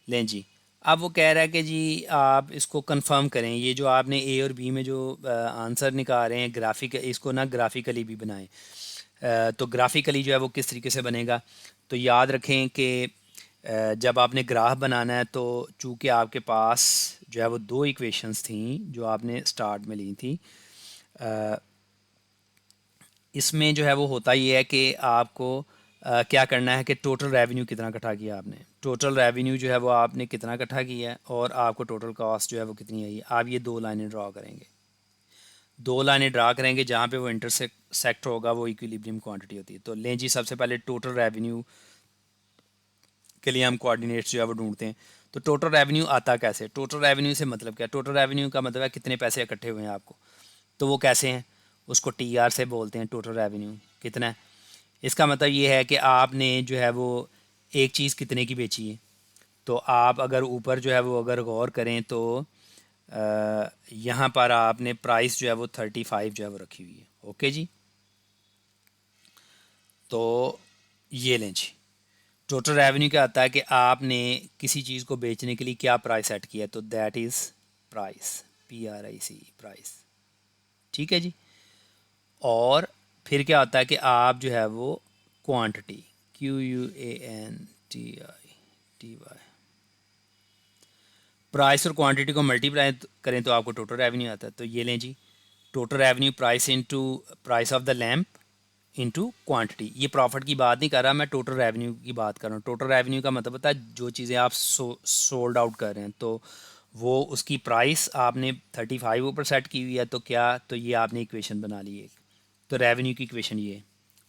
लें जी। अब वो कह रहा है कि जी आप इसको कंफर्म करें, ये जो आपने ए और बी में जो आंसर निकाल रहे हैं ग्राफिक, इसको ना ग्राफिकली भी बनाएं। तो ग्राफिकली जो है वो किस तरीके से बनेगा, तो याद रखें कि जब आपने ग्राफ बनाना है तो चूँकि आपके पास जो है वो दो इक्वेशंस थी जो आपने स्टार्ट में ली थी, इसमें जो है वो होता ये है कि आपको क्या करना है कि टोटल रेवेन्यू कितना इकट्ठा किया आपने, टोटल रेवेन्यू जो है वो आपने कितना इकट्ठा किया है, और आपको टोटल कॉस्ट जो है वो कितनी आई है। आप ये दो लाइनें ड्रा करेंगे, दो लाइनें ड्रा करेंगे जहाँ पे वो इंटरसेक्ट होगा वो इक्विलिब्रियम क्वांटिटी होती है। तो लें जी, सबसे पहले टोटल रेवेन्यू के लिए हम कोऑर्डिनेट्स जो है वो ढूंढते हैं। तो टोटल रेवेन्यू आता कैसे, टोटल रेवेन्यू से मतलब क्या, टोटल रेवेन्यू का मतलब है कितने पैसे इकट्ठे हुए हैं आपको। तो वो कैसे हैं, उसको टी आर से बोलते हैं, टोटल रेवेन्यू कितना है। इसका मतलब ये है कि आपने जो है वो एक चीज़ कितने की बेची है। तो आप अगर ऊपर जो है वो अगर गौर करें तो यहाँ पर आपने प्राइस जो है वो 35 जो है वो रखी हुई है। ओके जी, तो ये लें जी, टोटल रेवेन्यू क्या आता है कि आपने किसी चीज़ को बेचने के लिए क्या प्राइस सेट किया, तो that is price, PRIC, price. ठीक है जी। और फिर क्या होता है कि आप जो है वो क्वांटिटी, QUANTITY, प्राइस और क्वांटिटी को मल्टीप्लाई करें तो आपको टोटल रेवेन्यू आता है। तो ये लें जी, total revenue price into price of the lamp into quantity. ये प्रॉफिट की बात नहीं कर रहा मैं, टोटल रेवेन्यू की बात कर रहा हूँ। टोटल रेवेन्यू का मतलब होता है जो चीज़ें आप सोल्ड आउट कर रहे हैं, तो वो उसकी प्राइस आपने 35 ऊपर सेट की हुई है। तो क्या, तो ये आपने इक्वेशन बना ली एक, तो रेवेन्यू की इक्वेशन ये है।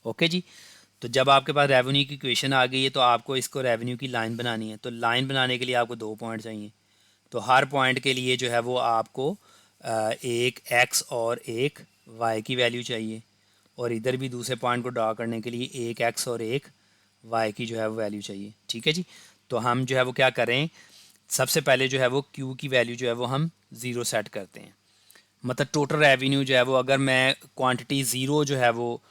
ओके जी, तो जब आपके पास रेवेन्यू की इक्वेशन आ गई है तो आपको इसको रेवेन्यू की लाइन बनानी है। तो लाइन बनाने के लिए आपको दो पॉइंट चाहिए। तो हर पॉइंट के लिए जो है वो आपको एक एक्स और एक वाई की वैल्यू चाहिए, और इधर भी दूसरे पॉइंट को ड्रा करने के लिए एक एक्स और एक वाई की जो है वो वैल्यू चाहिए। ठीक है जी, तो हम जो है वो क्या करें, सबसे पहले जो है वो क्यू की वैल्यू जो है वो हम ज़ीरो सेट करते हैं। मतलब टोटल रेवेन्यू जो है वो अगर मैं क्वांटिटी ज़ीरो जो है वो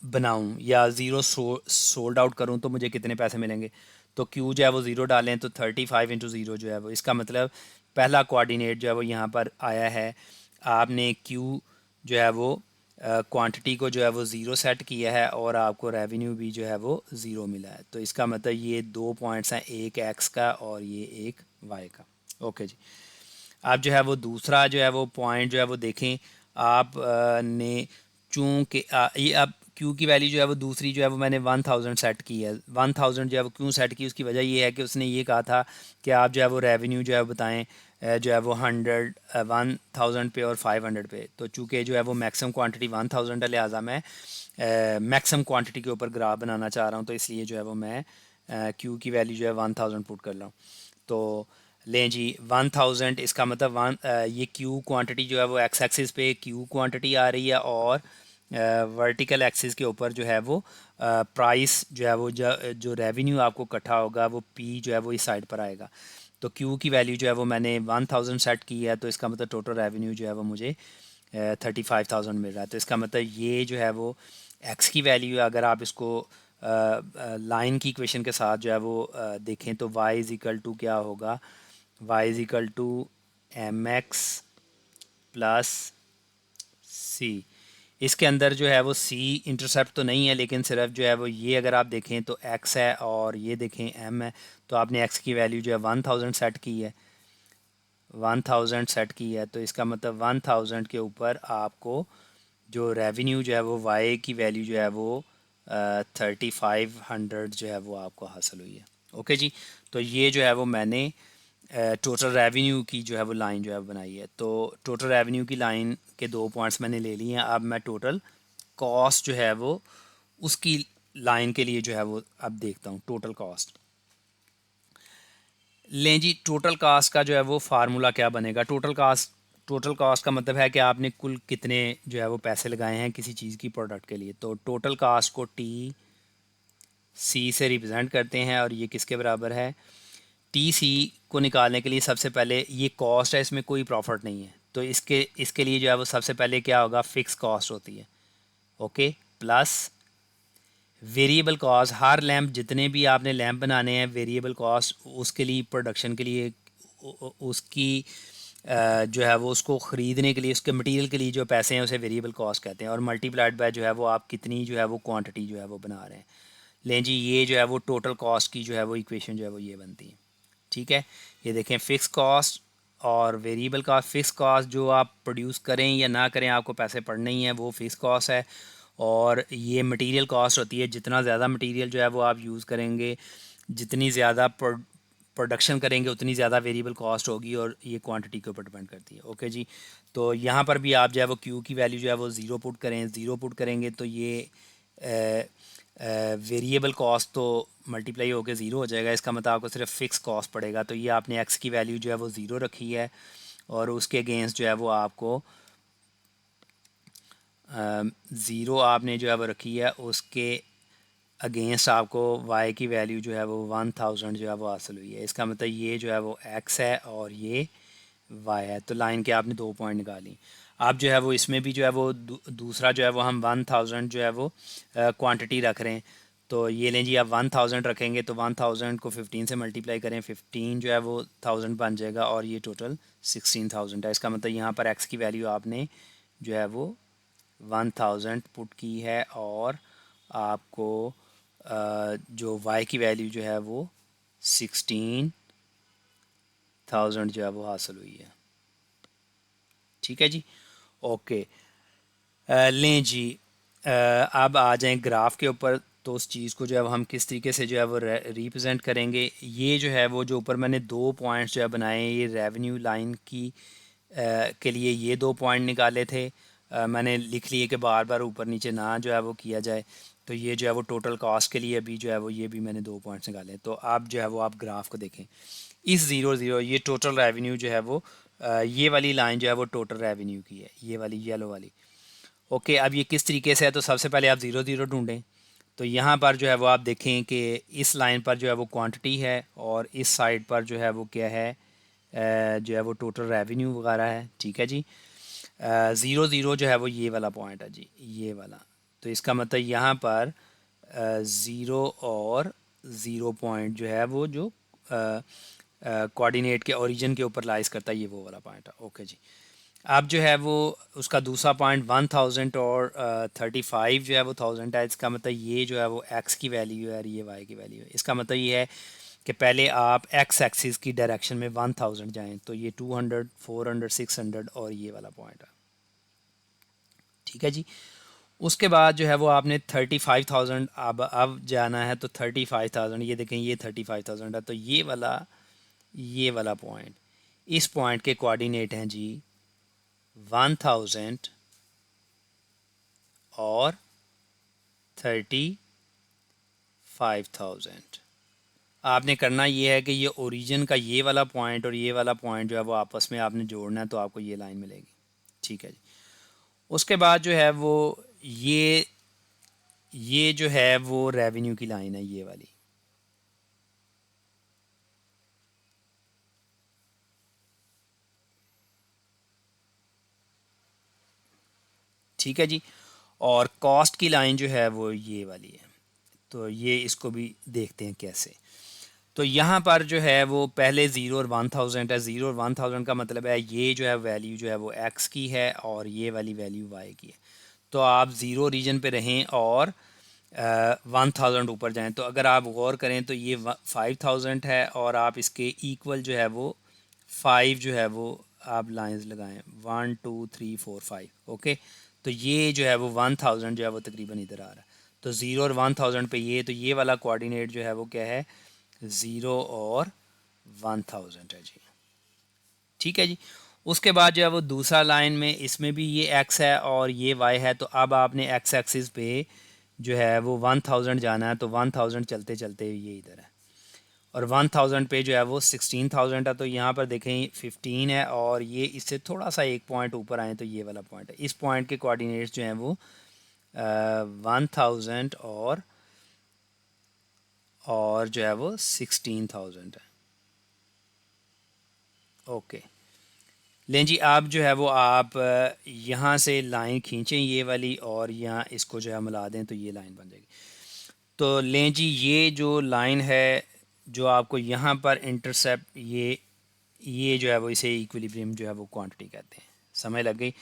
बनाऊं या ज़ीरो सोल्ड आउट करूं तो मुझे कितने पैसे मिलेंगे। तो क्यू जो है वो ज़ीरो डालें तो 35 इंटू ज़ीरो जो है वो, इसका मतलब पहला कोऑर्डिनेट जो है वो यहाँ पर आया है। आपने क्यू जो है वो क्वांटिटी को जो है वो ज़ीरो सेट किया है और आपको रेवेन्यू भी जो है वो ज़ीरो मिला है। तो इसका मतलब ये दो पॉइंट्स हैं, एक एक्स का और ये एक वाई का। ओके जी, आप जो है वो दूसरा जो है वो पॉइंट जो है वो देखें, आप ने चूँकि ये अब क्यू की वैल्यू जो है वो दूसरी जो है वो मैंने 1000 सेट की है। 1000 जो है वो क्यों सेट की, उसकी वजह ये है कि उसने ये कहा था कि आप जो है वो रेवेन्यू जो है बताएं जो है वो 1000 पे और 500 पे। तो चूँकि जो है वो मैक्सिमम क्वांटिटी 1000 है, लिहाजा मैं मैक्सिमम क्वांटिटी के ऊपर ग्राफ बनाना चाह रहा हूँ, तो इसलिए जो है वो मैं क्यू की वैल्यू जो है 1000 पुट कर रहा हूँ। तो लें जी 1000, इसका मतलब ये क्यू क्वांटिटी जो है वो एक्स एक्सिस पे क्यू क्वांटिटी आ रही है, और वर्टिकल एक्सिस के ऊपर जो है वो प्राइस जो है वो जो रेवेन्यू आपको इकट्ठा होगा वो पी जो है वो इस साइड पर आएगा। तो क्यू की वैल्यू जो है वो मैंने 1000 सेट की है, तो इसका मतलब टोटल रेवेन्यू जो है वो मुझे 35,000 मिल रहा है। तो इसका मतलब ये जो है वो एक्स की वैल्यू है। अगर आप इसको लाइन की इक्वेशन के साथ जो है वो देखें तो y इज़ इक्वल टू क्या होगा, y is equal to mx plus C. इसके अंदर जो है वो c इंटरसेप्ट तो नहीं है, लेकिन सिर्फ जो है वो ये अगर आप देखें तो x है और ये देखें m है। तो आपने x की वैल्यू जो है 1000 सेट की है, 1000 सेट की है, तो इसका मतलब 1000 के ऊपर आपको जो रेवेन्यू जो है वो y की वैल्यू जो है वो 3500 जो है वो आपको हासिल हुई है। ओके जी। तो ये जो है वो मैंने टोटल रेवेन्यू की जो है वो लाइन जो है बनाई है। तो टोटल रेवेन्यू की लाइन के 2 पॉइंट्स मैंने ले लिए हैं। अब मैं टोटल कॉस्ट जो है वो उसकी लाइन के लिए जो है वो अब देखता हूँ टोटल कॉस्ट। लें जी, टोटल कास्ट का जो है वो फार्मूला क्या बनेगा। टोटल कास्ट का मतलब है कि आपने कुल कितने जो है वो पैसे लगाए हैं किसी चीज़ की प्रोडक्ट के लिए। तो टोटल कास्ट को टी सी से रिप्रेजेंट करते हैं और ये किसके बराबर है। टी सी को निकालने के लिए सबसे पहले ये कॉस्ट है, इसमें कोई प्रॉफिट नहीं है, तो इसके इसके लिए जो है वो सबसे पहले क्या होगा, फिक्स कॉस्ट होती है। ओके, प्लस वेरिएबल कॉस्ट, हर लैंप जितने भी आपने लैंप बनाने हैं वेरिएबल कॉस्ट उसके लिए, प्रोडक्शन के लिए उसकी जो है वो उसको ख़रीदने के लिए उसके मटेरियल के लिए जो पैसे हैं उसे वेरिएबल कॉस्ट कहते हैं। और मल्टीप्लाइड बाय जो है वो आप कितनी जो है वो क्वांटिटी जो है वो बना रहे हैं। लें जी, ये जो है वो टोटल कॉस्ट की जो है वो इक्वेशन जो है वो ये बनती है। ठीक है, ये देखें, फ़िक्स कॉस्ट और वेरिएबल कॉस्ट। फ़िक्स कॉस्ट जो आप प्रोड्यूस करें या ना करें आपको पैसे पड़ने ही हैं, वो फ़िक्स कॉस्ट है। और ये मटेरियल कॉस्ट होती है, जितना ज़्यादा मटेरियल जो है वो आप यूज़ करेंगे, जितनी ज़्यादा प्रोडक्शन करेंगे उतनी ज़्यादा वेरिएबल कॉस्ट होगी, और ये क्वांटिटी के ऊपर डिपेंड करती है। ओके जी, तो यहाँ पर भी आप जो है वो क्यू की वैल्यू जो है वो ज़ीरो पुट करें। ज़ीरो पुट करेंगे तो ये वेरिएबल कॉस्ट तो मल्टीप्लाई होकर ज़ीरो हो जाएगा, इसका मतलब आपको सिर्फ फ़िक्स कॉस्ट पड़ेगा। तो ये आपने एक्स की वैल्यू जो है वो ज़ीरो रखी है, और उसके अगेंस्ट जो है वो आपको ज़ीरो आपने जो है वो रखी है, उसके अगेंस्ट आपको वाई की वैल्यू जो है वो 1000 जो है वो हासिल हुई है। इसका मतलब ये जो है वो एक्स है और ये वाई है। तो लाइन के आपने 2 पॉइंट निकाली। अब जो है वो इसमें भी जो है वो दूसरा जो है वो हम 1000 जो है वो क्वांटिटी रख रहे हैं। तो ये लें जी, आप 1000 रखेंगे तो 1000 को 15 से मल्टीप्लाई करें, 15 जो है वो 1000 बन जाएगा, और ये टोटल 16000 है। इसका मतलब यहाँ पर एक्स की वैल्यू आपने जो है वो 1000 पुट की है, और आपको जो वाई की वैल्यू जो है वो 16000 जो है वो हासिल हुई है। ठीक है जी, ओके। लें जी, अब आ जाएं ग्राफ के ऊपर। तो उस चीज़ को जो है वो हम किस तरीके से जो है वो रिप्रेजेंट करेंगे। ये जो है वो जो ऊपर मैंने 2 पॉइंट्स जो है बनाए, ये रेवेन्यू लाइन की के लिए ये 2 पॉइंट निकाले थे। मैंने लिख लिए कि बार बार ऊपर नीचे ना जो है वो किया जाए। तो ये जो है वो टोटल कॉस्ट के लिए अभी जो है वो ये भी मैंने 2 पॉइंट्स निकाले। तो आप जो है वो आप ग्राफ को देखें, इस ज़ीरो ज़ीरो ये टोटल रेवेन्यू जो है वो ये वाली लाइन जो है वो टोटल रेवेन्यू की है, ये वाली येलो वाली। ओके, अब ये किस तरीके से है, तो सबसे पहले आप ज़ीरो ज़ीरो ढूंढें। तो यहाँ पर जो है वो आप देखें कि इस लाइन पर जो है वो क्वांटिटी है, और इस साइड पर जो है वो क्या है, जो है वो टोटल रेवेन्यू वगैरह है। ठीक है जी, ज़ीरो ज़ीरो जो है वो ये वाला पॉइंट है जी, ये वाला। तो इसका मतलब यहाँ पर ज़ीरो और ज़ीरो पॉइंट जो है वो जो कोऑर्डिनेट के ओरिजिन के ऊपर लाइज करता है, ये वो वाला पॉइंट है। ओके जी, अब जो है वो उसका दूसरा पॉइंट 1000 और 35 जो है वो 1000 है। इसका मतलब ये जो है वो एक्स की वैल्यू है और ये वाई की वैल्यू है। इसका मतलब ये है कि पहले आप एक्स एक्सिस की डायरेक्शन में 1000 जाएं, तो ये 200 400 600 और ये वाला पॉइंट है। ठीक है जी, उसके बाद जो है वो आपने 35,000 अब जाना है। तो 35,000, ये देखें ये 35,000 है, तो ये वाला पॉइंट, इस पॉइंट के कोऑर्डिनेट हैं जी 1000 और 35,000। आपने करना ये है कि ये ओरिजिन का ये वाला पॉइंट और ये वाला पॉइंट जो है वो आपस में आपने जोड़ना है, तो आपको ये लाइन मिलेगी। ठीक है जी, उसके बाद जो है वो ये ये जो है वो रेवेन्यू की लाइन है, ये वाली। ठीक है जी, और कॉस्ट की लाइन जो है वो ये वाली है। तो ये इसको भी देखते हैं कैसे। तो यहाँ पर जो है वो पहले ज़ीरो और 1000 है। ज़ीरो और 1000 का मतलब है ये जो है वैल्यू जो है वो एक्स की है, और ये वाली वैल्यू वाई की है। तो आप ज़ीरो रीजन पे रहें और 1000 ऊपर जाएं। तो अगर आप गौर करें तो ये 5000 है, और आप इसके इक्वल जो है वो 5 जो है वो आप लाइंस लगाएं, 1 2 3 4 5। ओके, तो ये जो है वो 1000 जो है वो तकरीबन इधर आ रहा है। तो ज़ीरो और 1000 पे ये, तो ये वाला कोऑर्डिनेट जो है वो क्या है, ज़ीरो और 1000 है जी। ठीक है जी। उसके बाद जो है वो दूसरा लाइन में इसमें भी ये एक्स है और ये वाई है, तो अब आपने एक्स एक्सिस पे जो है वो 1000 जाना है, तो 1000 चलते चलते ये इधर है, और 1000 पे जो है वो 16000 है। तो यहाँ पर देखें 15 है, और ये इससे थोड़ा सा एक पॉइंट ऊपर आए तो ये वाला पॉइंट है। इस पॉइंट के कोऑर्डिनेट्स जो हैं वो 1000 और जो है वो 16000 है। ओके, लें जी, आप जो है वो आप यहाँ से लाइन खींचें ये वाली, और यहाँ इसको जो है मिला दें तो ये लाइन बन जाएगी। तो लें जी, ये जो लाइन है जो आपको यहाँ पर इंटरसेप्ट, ये जो है वो इसे इक्विलिब्रियम जो है वो क्वांटिटी कहते हैं। समझ लग गई?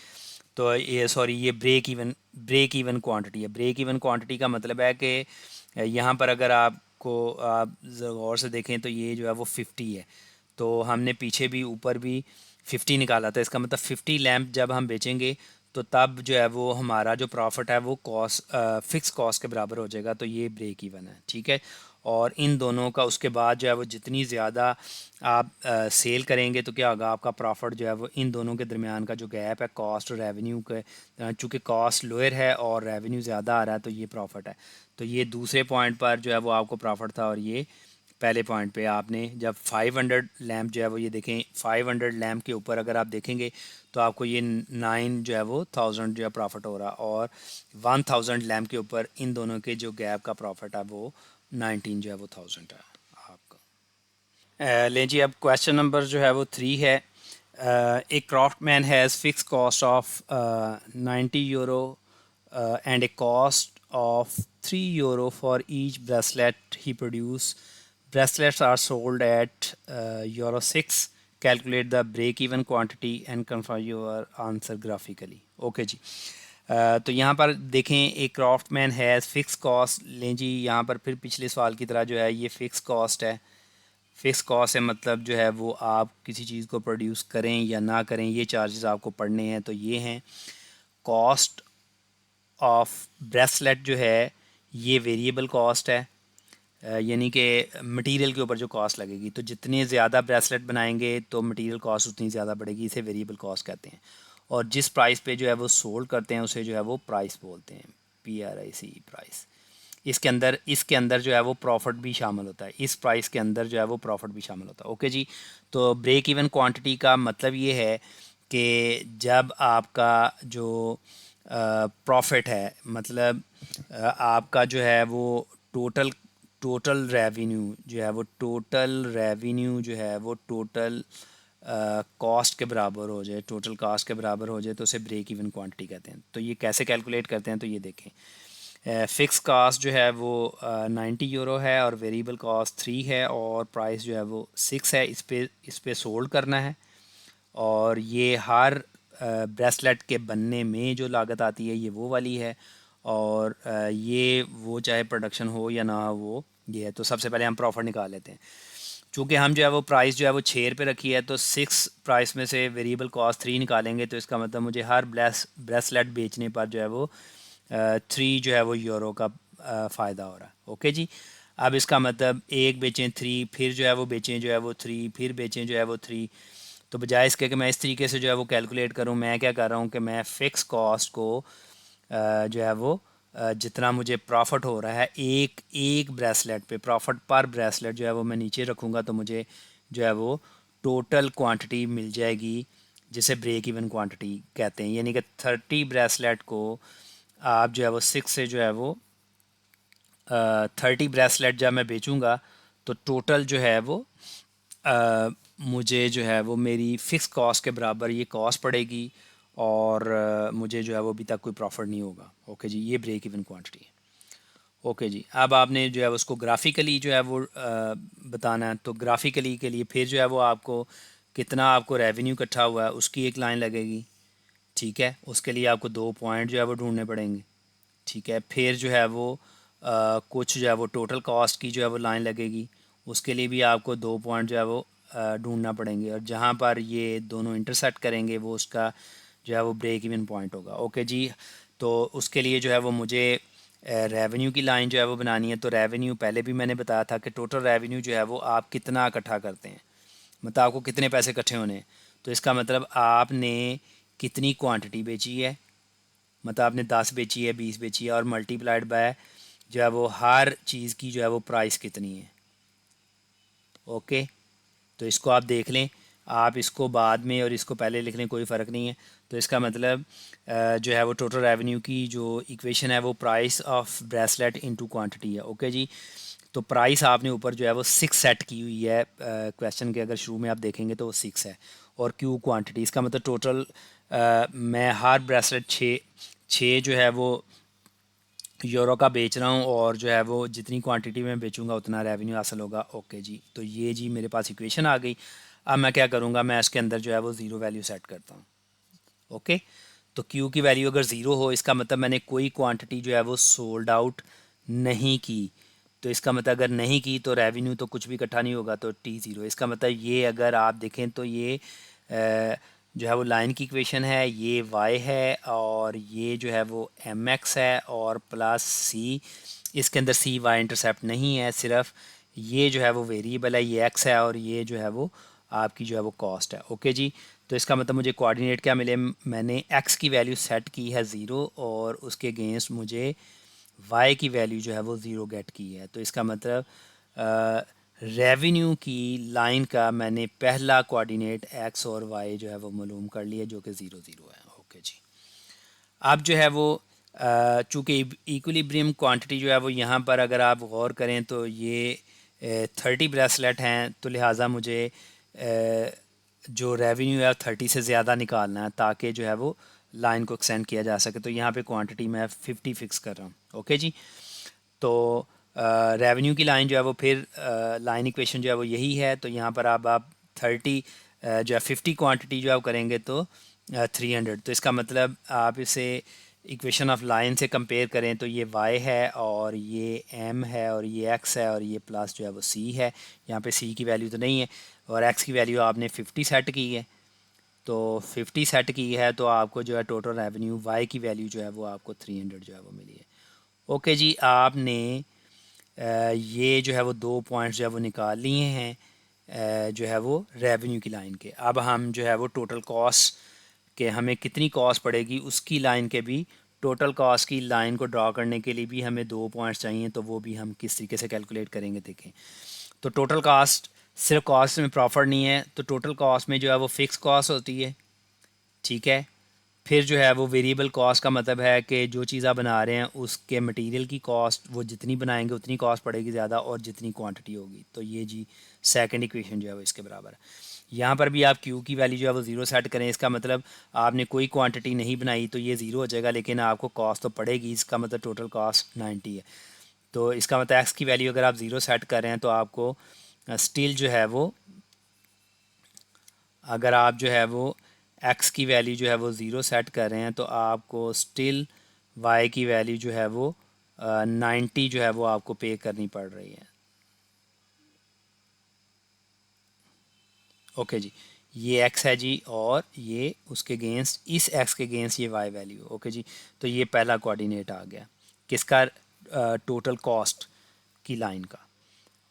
तो ये सॉरी, ये ब्रेक इवन क्वांटिटी है। ब्रेक इवन क्वांटिटी का मतलब है कि यहाँ पर अगर आप गौर से देखें तो ये जो है वो 50 है, तो हमने पीछे भी ऊपर भी 50 निकाला था। इसका मतलब 50 लैंप जब हम बेचेंगे तो तब जो है वो हमारा जो प्रॉफिट है वो कॉस्ट फिक्स कॉस्ट के बराबर हो जाएगा। तो ये ब्रेक इवन है, ठीक है। और इन दोनों का उसके बाद जो है वो जितनी ज़्यादा आप सेल करेंगे तो क्या होगा, आपका प्रॉफिट जो है वो इन दोनों के दरमियान का जो गैप है कॉस्ट और रेवेन्यू के, चूँकि कॉस्ट लोअर है और रेवेन्यू ज़्यादा आ रहा है तो ये प्रॉफिट है। तो ये दूसरे पॉइंट पर जो है वो आपको प्रॉफिट था, और ये पहले पॉइंट पे आपने जब 500 लैम्प जो है वो, ये देखें 500 लैम्प के ऊपर अगर आप देखेंगे तो आपको ये 9 जो है वो 1000 जो है प्रॉफिट हो रहा, और 1000 लैम्प के ऊपर इन दोनों के जो गैप का प्रॉफिट है वो 19 जो है वो 1000 है आपका। लें जी, अब क्वेश्चन नंबर जो है वो 3 है। A craftman has fix cost of 90 euro and a cost of 3 euro for each bracelet he produce. Bracelets are sold at euro 6. Calculate the break even quantity and confirm your answer graphically. Okay जी। तो यहाँ पर देखें, एक craftsman has fix cost. लें जी, यहाँ पर फिर पिछले सवाल की तरह जो है ये फ़िक्स कॉस्ट है। फ़िक्स कॉस्ट है मतलब जो है वो आप किसी चीज़ को प्रोड्यूस करें या ना करें, ये चार्जेस आपको पढ़ने हैं। तो ये हैं कॉस्ट ऑफ ब्रेसलेट जो है ये वेरिएबल कॉस्ट है, यानी कि मटेरियल के ऊपर जो कॉस्ट लगेगी। तो जितने ज़्यादा ब्रेसलेट बनाएंगे तो मटेरियल कॉस्ट उतनी ज़्यादा बढ़ेगी, इसे वेरिएबल कॉस्ट कहते हैं। और जिस प्राइस पे जो है वो सोल्ड करते हैं उसे जो है वो प्राइस बोलते हैं, PRIC प्राइस। इसके अंदर जो है वो प्रॉफिट भी शामिल होता है, इस प्राइस के अंदर जो है वो प्रॉफिट भी शामिल होता है। ओके जी। तो ब्रेक इवन क्वांटिटी का मतलब ये है कि जब आपका जो प्रॉफिट है, मतलब आपका जो है वो टोटल टोटल रेवेन्यू जो है वो टोटल कॉस्ट के बराबर हो जाए, टोटल कॉस्ट के बराबर हो जाए तो उसे ब्रेक इवन क्वांटिटी कहते हैं। तो ये कैसे कैलकुलेट करते हैं, तो ये देखें, फ़िक्स कॉस्ट जो है वो 90 यूरो है, और वेरिएबल कॉस्ट 3 है, और प्राइस जो है वो 6 है। इस पे सोल्ड करना है, और ये हर ब्रेसलेट के बनने में जो लागत आती है ये वो वाली है, और ये वो चाहे प्रोडक्शन हो या ना हो वो ये है। तो सबसे पहले हम प्रॉफिट निकाल लेते हैं। चूँकि हम जो है वो प्राइस जो है वो 6 रुपये रखी है, तो 6 प्राइस में से वेरिएबल कॉस्ट 3 निकालेंगे, तो इसका मतलब मुझे हर ब्रेसलेट बेचने पर जो है वो 3 जो है वो यूरो का फ़ायदा हो रहा है। ओके जी। अब इसका मतलब एक बेचें 3, फिर जो है वो बेचें जो है वो 3, फिर बेचें जो है वो 3। तो बजाय इसके कि मैं इस तरीके से जो है वो कैलकुलेट करूं, मैं क्या कर रहा हूं कि मैं फ़िक्स कॉस्ट को जो है वो जितना मुझे प्रॉफिट हो रहा है एक एक ब्रेसलेट पे, प्रॉफिट पर ब्रेसलेट जो है वो मैं नीचे रखूँगा, तो मुझे जो है वो टोटल क्वांटिटी मिल जाएगी, जिसे ब्रेक इवन क्वांटिटी कहते हैं। यानी कि 30 ब्रेसलेट को आप जो है वो 6 से जो है वो 30 ब्रेसलेट जब मैं बेचूंगा तो टोटल जो है वो मुझे जो है वो मेरी फ़िक्स कॉस्ट के बराबर ये कॉस्ट पड़ेगी, और मुझे जो है वो अभी तक कोई प्रॉफिट नहीं होगा। ओके जी, ये ब्रेक इवन क्वांटिटी है। ओके जी, अब आपने जो है उसको ग्राफिकली जो है वो बताना है। तो ग्राफिकली के लिए फिर जो है वो आपको कितना आपको रेवेन्यू इकट्ठा हुआ है उसकी एक लाइन लगेगी, ठीक है। उसके लिए आपको 2 पॉइंट जो है वो ढूंढने पड़ेंगे, ठीक है। फिर जो है वो कुछ जो है वो टोटल कॉस्ट की जो है वो लाइन लगेगी, उसके लिए भी आपको 2 पॉइंट जो है वो ढूंढना पड़ेंगे, और जहाँ पर ये दोनों इंटरसेक्ट करेंगे वो उसका जो है वो ब्रेक इवन पॉइंट होगा। ओके जी। तो उसके लिए जो है वो मुझे रेवेन्यू की लाइन जो है वो बनानी है, तो रेवेन्यू पहले भी मैंने बताया था कि टोटल रेवेन्यू जो है वो आप कितना इकट्ठा करते हैं, मतलब आपको कितने पैसे इकट्ठे होने हैं। तो इसका मतलब आपने कितनी क्वांटिटी बेची है, मतलब आपने 10 बेची है, 20 बेची है, और मल्टीप्लाइड बाय जो है वो हर चीज़ की जो है वो प्राइस कितनी है। ओके, तो इसको आप देख लें, आप इसको बाद में और इसको पहले लिख लें, कोई फ़र्क नहीं है। तो इसका मतलब जो है वो टोटल रेवेन्यू की जो इक्वेशन है वो price of bracelet into quantity है। ओके जी, तो प्राइस आपने ऊपर जो है वो 6 सेट की हुई है क्वेश्चन के, अगर शुरू में आप देखेंगे तो वो 6 है, और क्यू क्वांटिटी, इसका मतलब टोटल मैं हर ब्रेसलेट छः जो है वो यूरो का बेच रहा हूँ, और जो है वो जितनी क्वांटिटी में बेचूंगा उतना रेवेन्यू हासिल होगा। ओके जी, तो ये जी मेरे पास इक्वेशन आ गई। अब मैं क्या करूँगा, मैं इसके अंदर जो है वो ज़ीरो वैल्यू सेट करता हूँ। ओके, तो क्यू की वैल्यू अगर ज़ीरो हो, इसका मतलब मैंने कोई क्वांटिटी जो है वो सोल्ड आउट नहीं की। तो इसका मतलब अगर नहीं की तो रेवेन्यू तो कुछ भी इकट्ठा नहीं होगा, तो टी ज़ीरो। इसका मतलब ये अगर आप देखें तो ये जो है वो लाइन की इक्वेशन है, ये वाई है, और ये जो है वो एम एक्स है, और प्लस सी। इसके अंदर सी वाई इंटरसेप्ट नहीं है, सिर्फ ये जो है वो वेरिएबल है, ये एक्स है, और ये जो है वो आपकी जो है वो कॉस्ट है। ओके जी, तो इसका मतलब मुझे कोऑर्डिनेट क्या मिले, मैंने एक्स की वैल्यू सेट की है ज़ीरो, और उसके अगेंस्ट मुझे वाई की वैल्यू जो है वो ज़ीरो गेट की है। तो इसका मतलब रेवेन्यू की लाइन का मैंने पहला कोऑर्डिनेट एक्स और वाई जो है वो मालूम कर लिया, जो कि ज़ीरो ज़ीरो है। ओके जी, अब जो है वो चूँकि इक्विलिब्रियम क्वांटिटी जो है वो यहाँ पर अगर आप गौर करें तो ये 30 ब्रेसलेट हैं, तो लिहाजा मुझे जो रेवेन्यू है 30 से ज़्यादा निकालना है, ताकि जो है वो लाइन को एक्सटेंड किया जा सके। तो यहाँ पे क्वांटिटी मैं 50 फिक्स कर रहा हूँ। ओके जी, तो रेवेन्यू की लाइन जो है वो फिर लाइन इक्वेशन जो है वो यही है। तो यहाँ पर आप 30 जो है 50 क्वांटिटी जो आप करेंगे तो 300। तो इसका मतलब आप इसे इक्वेशन ऑफ लाइन से कंपेयर करें तो ये y है, और ये m है, और ये x है, और ये प्लस जो है वो c है। यहाँ पे c की वैल्यू तो नहीं है, और x की वैल्यू आपने 50 सेट की है। तो 50 सेट की है, तो आपको जो है टोटल रेवेन्यू y की वैल्यू जो है वो आपको 300 जो है वो मिली है। ओके जी, आपने ये जो है वो 2 पॉइंट्स जो है वो निकाल लिए हैं जो है वो रेवेन्यू की लाइन के। अब हम जो है वो टोटल कॉस्ट के हमें कितनी कॉस्ट पड़ेगी उसकी लाइन के भी, टोटल कॉस्ट की लाइन को ड्रा करने के लिए भी हमें 2 पॉइंट्स चाहिए, तो वो भी हम किस तरीके से कैलकुलेट करेंगे देखें। तो टोटल कॉस्ट, सिर्फ कॉस्ट में प्रॉफिट नहीं है, तो टोटल कॉस्ट में जो है वो फिक्स कॉस्ट होती है, ठीक है। फिर जो है वो वेरिएबल कॉस्ट का मतलब है कि जो चीज़ आप बना रहे हैं उसके मटेरियल की कॉस्ट, वो जितनी बनाएंगे उतनी कॉस्ट पड़ेगी ज़्यादा, और जितनी क्वांटिटी होगी। तो ये जी सेकंड इक्वेशन जो है वो इसके बराबर है। यहाँ पर भी आप क्यू की वैल्यू जो है वो ज़ीरो सेट करें, इसका मतलब आपने कोई क्वांटिटी नहीं बनाई तो ये ज़ीरो हो जाएगा, लेकिन आपको कॉस्ट तो पड़ेगी, इसका मतलब टोटल कॉस्ट 90 है। तो इसका मतलब एक्स की वैल्यू अगर आप ज़ीरो सेट कर रहे हैं तो आपको स्टिल जो है वो, अगर आप जो है वो x की वैल्यू जो है वो ज़ीरो सेट कर रहे हैं तो आपको स्टिल y की वैल्यू जो है वो 90 जो है वो आपको पे करनी पड़ रही है। ओके जी, ये x है जी, और ये उसके अगेंस्ट, इस x के अगेंस्ट ये y वैल्यू। ओके जी, तो ये पहला कोऑर्डिनेट आ गया किसका, टोटल कॉस्ट की लाइन का।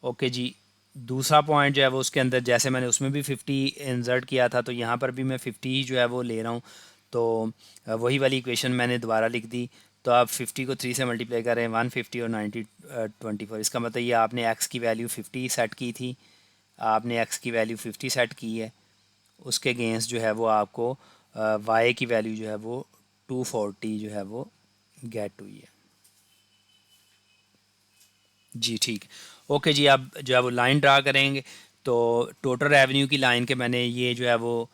ओके जी, दूसरा पॉइंट जो है वो उसके अंदर, जैसे मैंने उसमें भी 50 इंसर्ट किया था, तो यहाँ पर भी मैं 50 ही जो है वो ले रहा हूँ। तो वही वाली इक्वेशन मैंने दोबारा लिख दी। तो आप 50 को 3 से मल्टीप्लाई कर रहे हैं, 150 और 90 24। इसका मतलब ये आपने x की वैल्यू 50 सेट की थी, आपने x की वैल्यू 50 सेट की है, उसके अगेंस्ट जो है वो आपको y की वैल्यू जो है वो 240 जो है वो गेट हुई है। जी ठीक। ओके जी, अब जो है वो लाइन ड्रा करेंगे। तो टोटल रेवेन्यू की लाइन के मैंने ये जो है वो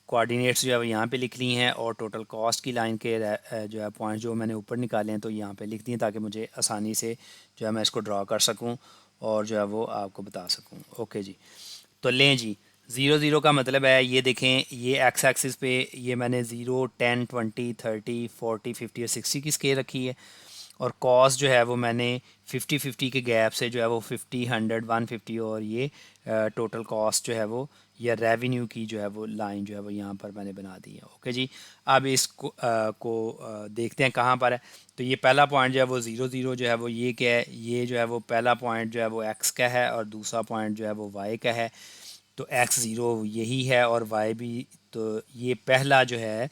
कोऑर्डिनेट्स जो है वो यहाँ पे लिख ली हैं, और टोटल कॉस्ट की लाइन के जो है पॉइंट जो मैंने ऊपर निकाले हैं तो यहाँ पे लिख दिए, ताकि मुझे आसानी से जो है मैं इसको ड्रा कर सकूँ और जो है वो आपको बता सकूँ। ओके जी, तो लें जी, ज़ीरो ज़ीरो का मतलब है, ये देखें, ये एक्स एक्सिस पे ये मैंने 0 10 20 30 40 50 और 60 की स्केल रखी है, और कॉस्ट जो है वो मैंने 50-50 के गैप से जो है वो 50, 100, 150 और ये टोटल कॉस्ट जो है वो या रेवेन्यू की जो है वो लाइन जो है वो यहाँ पर मैंने बना दी है। ओके जी, अब इसको देखते हैं कहाँ पर है। तो ये पहला पॉइंट जो है वो 0 0 जो है वो ये क्या है, ये जो है वो पहला पॉइंट जो है वो एक्स का है और दूसरा पॉइंट जो है वो वाई का है। तो एक्स ज़ीरो यही है और वाई भी। तो ये पहला जो है